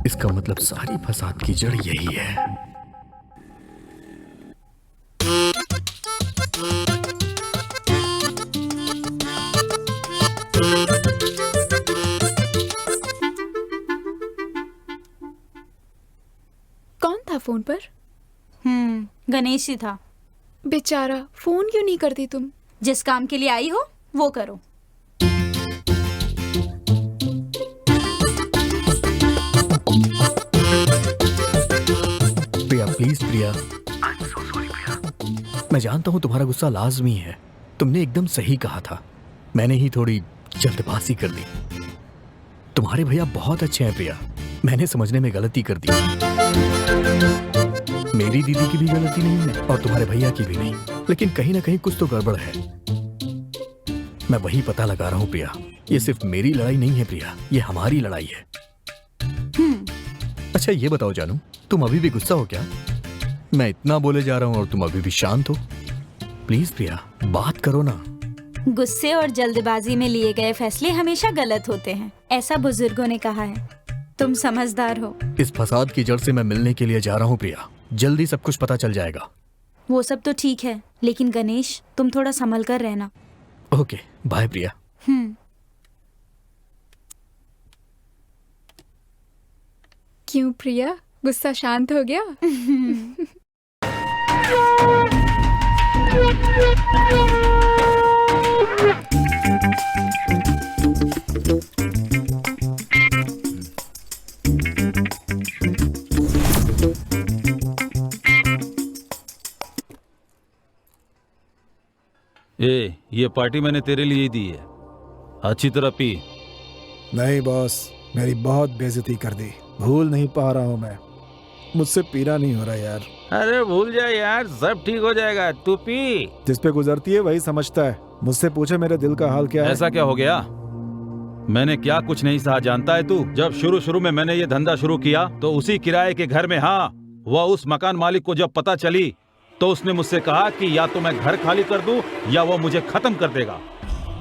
इसका मतलब सारी फसाद की जड़ यही है। कौन था फोन पर? गणेश ही था। बेचारा, फोन क्यों नहीं करती तुम? जिस काम के लिए आई हो वो करो। प्रिया प्लीज प्रिया, मैं जानता हूं तुम्हारा गुस्सा लाजमी है, तुमने एकदम सही कहा था, मैंने ही थोड़ी जल्दबाजी कर दी। तुम्हारे भैया बहुत अच्छे हैं प्रिया, मैंने समझने में गलती कर दी। मेरी दीदी की भी गलती नहीं है और तुम्हारे भैया की भी नहीं, लेकिन कहीं ना कहीं कुछ तो गड़बड़ है। मैं वही पता लगा रहा हूं प्रिया, ये सिर्फ मेरी लड़ाई नहीं है प्रिया, ये हमारी लड़ाई है। अच्छा ये बताओ जानू, तुम अभी भी गुस्सा हो क्या? मैं इतना बोले जा रहा हूं और तुम अभी भी शांत हो। प्लीज प्रिया बात करो ना। गुस्से और जल्दबाजी में लिए गए फैसले हमेशा गलत होते हैं, ऐसा बुजुर्गों ने कहा है। तुम समझदार हो। इस फसाद की जड़ से मैं मिलने के लिए जा रहा हूँ प्रिया, जल्दी सब कुछ पता चल जाएगा। वो सब तो ठीक है, लेकिन गणेश तुम थोड़ा संभल कर रहना। ओके बाय प्रिया। क्यों प्रिया, गुस्सा शांत हो गया? ये पार्टी मैंने तेरे लिए ही दी है, अच्छी तरह पी। नहीं बॉस, मेरी बहुत बेइज्जती कर दी, भूल नहीं पा रहा हूँ मैं, मुझसे पीना नहीं हो रहा यार। अरे भूल जा यार, सब ठीक हो जाएगा, तू पी। जिस पे गुजरती है वही समझता है, मुझसे पूछे मेरे दिल का हाल क्या है। ऐसा क्या हो गया? मैंने क्या कुछ नहीं सहा जानता है तू? जब शुरू में मैंने ये धंधा शुरू किया तो उसी किराए के घर में, हाँ, वह उस मकान मालिक को जब पता चली तो उसने मुझसे कहा कि या तो मैं घर खाली कर दूं या वो मुझे खत्म कर देगा।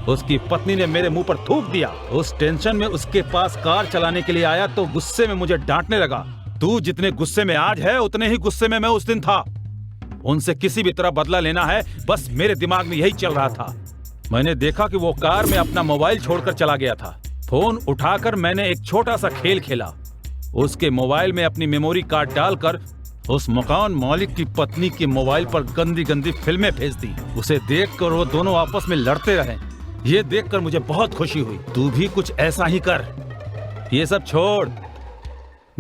उसकी पत्नी ने मेरे मुंह पर थूक दिया। उस टेंशन में उसके पास कार चलाने के लिए आया तो गुस्से में मुझे डांटने लगा। तू जितने गुस्से में आज है उतने ही गुस्से में मैं उस दिन था। उनसे किसी भी तरह बदला लेना है, बस मेरे दिमाग में यही चल रहा था। मैंने देखा कि वो कार में अपना मोबाइल छोड़कर चला गया था। फोन उठाकर मैंने एक छोटा सा खेल खेला, उसके मोबाइल में अपनी मेमोरी कार्ड डालकर उस मकान मालिक की पत्नी के मोबाइल पर गंदी गंदी फिल्में भेज दी। उसे देखकर वो दोनों आपस में लड़ते रहे। ये देखकर मुझे बहुत खुशी हुई। तू भी कुछ ऐसा ही कर। ये सब छोड़,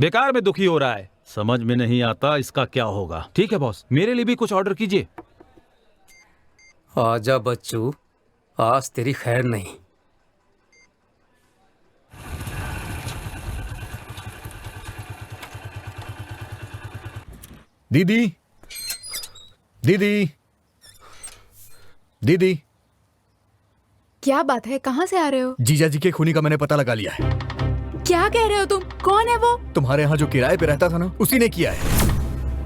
बेकार में दुखी हो रहा है, समझ में नहीं आता इसका क्या होगा। ठीक है बॉस, मेरे लिए भी कुछ ऑर्डर कीजिए। आजा बच्चू, आज तेरी खैर नहीं। दीदी दीदी, दीदी, क्या बात है? कहाँ से आ रहे हो? जीजा जी के खूनी का मैंने पता लगा लिया है। क्या कह रहे हो तुम? कौन है वो? तुम्हारे यहाँ जो किराए पे रहता था ना, उसी ने किया है।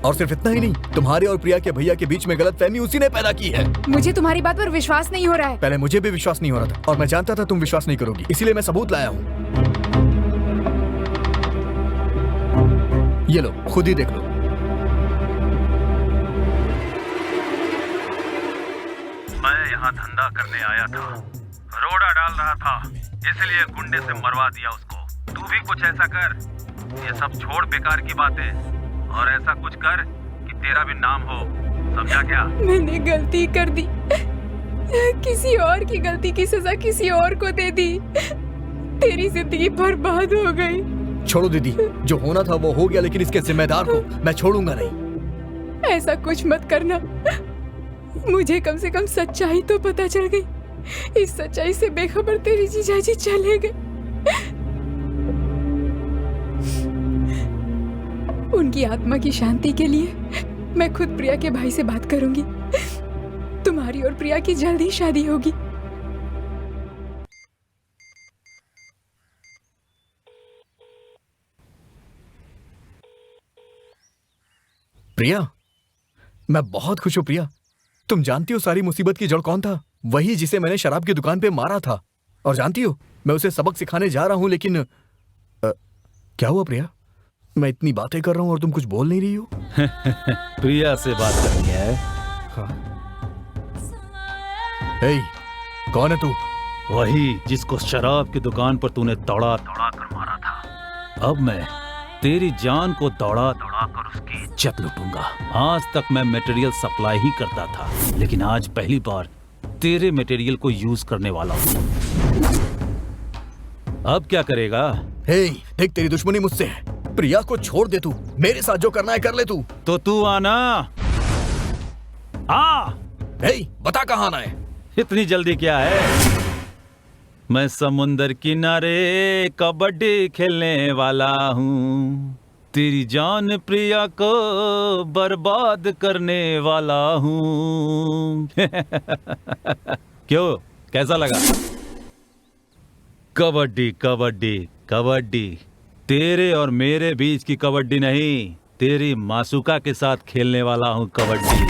और सिर्फ इतना ही नहीं, तुम्हारे और प्रिया के भैया के बीच में गलतफहमी उसी ने पैदा की है। मुझे तुम्हारी बात पर विश्वास नहीं हो रहा है। पहले मुझे भी विश्वास नहीं हो रहा था और मैं जानता था तुम विश्वास नहीं करोगी, इसीलिए मैं सबूत लाया हूँ। ये लो, खुद ही देख लो। मैं यहाँ धंधा करने आया था, रोड़ा डाल रहा था, इसलिए गुंडे से मरवा दिया उसको। तू भी कुछ ऐसा कर, ये सब छोड़ बेकार की बातें, और ऐसा कुछ कर कि तेरा भी नाम हो, समझा क्या? मैंने गलती कर दी, किसी और की गलती की सजा किसी और को दे दी। तेरी जिंदगी बर्बाद हो गई। छोड़ो दीदी, जो होना था वो हो गया, लेकिन इसके जिम्मेदार को मैं छोड़ूंगा नहीं। ऐसा कुछ मत करना। मुझे कम से कम सच्चाई तो पता चल गई। इस सच्चाई से बेखबर तेरी जीजाजी चले गए। उनकी आत्मा की शांति के लिए मैं खुद प्रिया के भाई से बात करूंगी। तुम्हारी और प्रिया की जल्द ही शादी होगी। प्रिया, मैं बहुत खुश हूं प्रिया। तुम जानती हो सारी मुसीबत की जड़ कौन था? वही जिसे मैंने शराब की दुकान पे मारा था। और जानती हो, मैं उसे सबक सिखाने जा रहा हूं, लेकिन क्या हुआ प्रिया? मैं इतनी बातें कर रहा हूं और तुम कुछ बोल नहीं रही हो। प्रिया से बात करनी है। हाँ। हे, कौन है तू? वही जिसको शराब की दुकान पर तूने दौड़ा दौड़ा कर मारा था। अब मैं तेरी जान को दौड़ा दौड़ा कर उसकी इज्जत लूटूंगा। आज तक मैं मटेरियल सप्लाई ही करता था, लेकिन आज पहली बार तेरे मटेरियल को यूज करने वाला हूँ। अब क्या करेगा? हे, देख तेरी दुश्मनी मुझसे है। प्रिया को छोड़ दे तू, मेरे साथ जो करना है कर ले तू। तो तू आना। आ, हे, बता कहाँ आना है? इतनी जल्दी क्या है? मैं समुंदर किनारे कबड्डी खेलने वाला हूँ। तेरी जान प्रिया को बर्बाद करने वाला हूँ। क्यों, कैसा लगा? कबड्डी कबड्डी कबड्डी, तेरे और मेरे बीच की कबड्डी नहीं, तेरी मासूका के साथ खेलने वाला हूँ कबड्डी।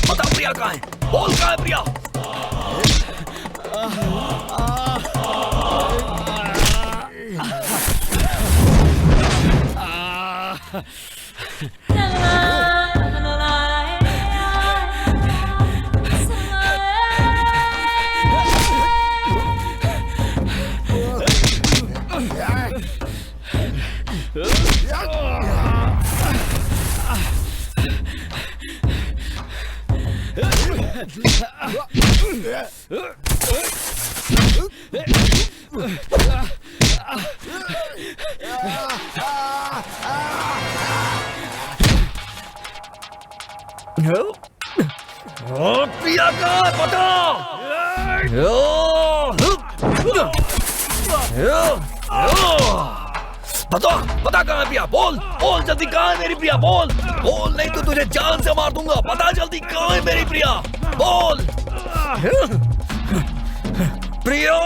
बता प्रिया कहाँ है? बोल कहाँ है प्रिया? प्रिया का पता पता पता कहाँ है प्रिया? बोल बोल जल्दी, कहाँ है मेरी प्रिया? बोल बोल, नहीं तो तुझे जान से मार दूंगा। पता जल्दी, कहाँ है मेरी प्रिया? बोल प्रिया।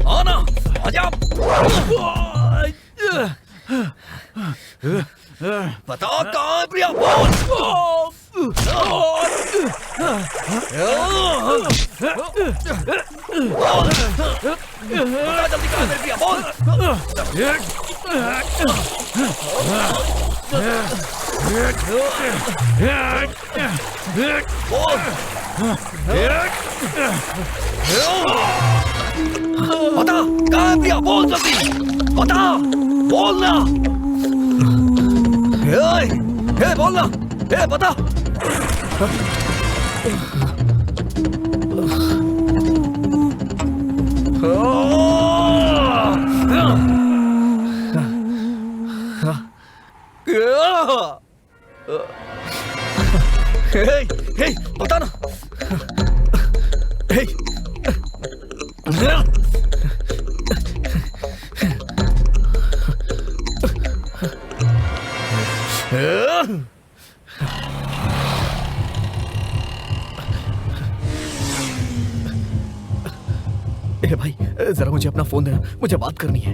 आना आजा। बता कहाँ है प्रिया? बोल बता जल्दी, कहाँ है मेरी प्रिया? बोल बता कहाँ है प्रिया? बोल जल्दी बता, बोलना। हे बोलना, हे बता। हे बता ना। ए भाई जरा मुझे अपना फोन देना, मुझे बात करनी है।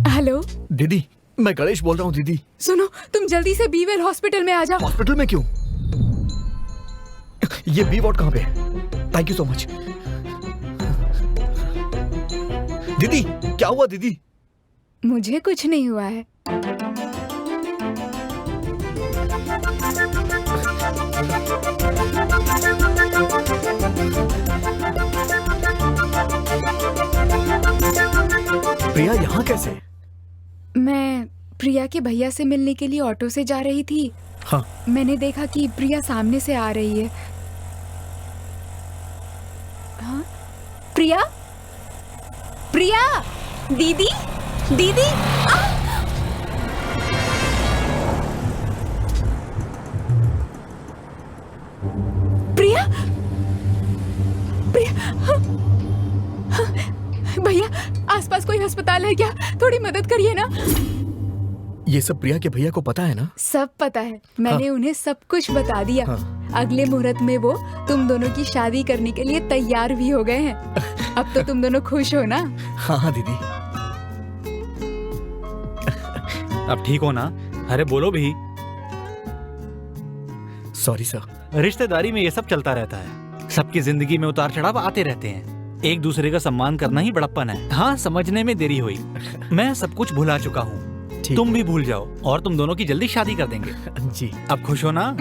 हेलो दीदी, मैं गणेश बोल रहा हूँ। दीदी सुनो, तुम जल्दी से बीवेल हॉस्पिटल में आ जाओ। हॉस्पिटल में क्यों? ये बी वार्ड कहाँ पे है? Thank you so much. दीदी क्या हुआ दीदी? मुझे कुछ नहीं हुआ है। प्रिया यहाँ कैसे? मैं प्रिया के भैया से मिलने के लिए ऑटो से जा रही थी। हाँ। मैंने देखा कि प्रिया सामने से आ रही है। हाँ? प्रिया? प्रिया? दीदी दीदी प्रिया? प्रिया? भैया, आसपास कोई अस्पताल है क्या? थोड़ी मदद करिए ना। ये सब प्रिया के भैया को पता है ना? सब पता है, मैंने उन्हें सब कुछ बता दिया। अगले मुहूर्त में वो तुम दोनों की शादी करने के लिए तैयार भी हो गए हैं। अब तो तुम दोनों खुश हो ना? हाँ दीदी। अब ठीक हो ना? अरे बोलो भी। Sorry sir. रिश्तेदारी में ये सब चलता रहता है। सबकी जिंदगी में उतार चढ़ाव आते रहते हैं। एक दूसरे का सम्मान करना ही बड़प्पन है। हाँ, समझने में देरी हुई। मैं सब कुछ भुला चुका हूँ। तुम भी भूल जाओ और तुम दोनों की जल्दी शादी कर देंगे। जी। अब खुश हो ना?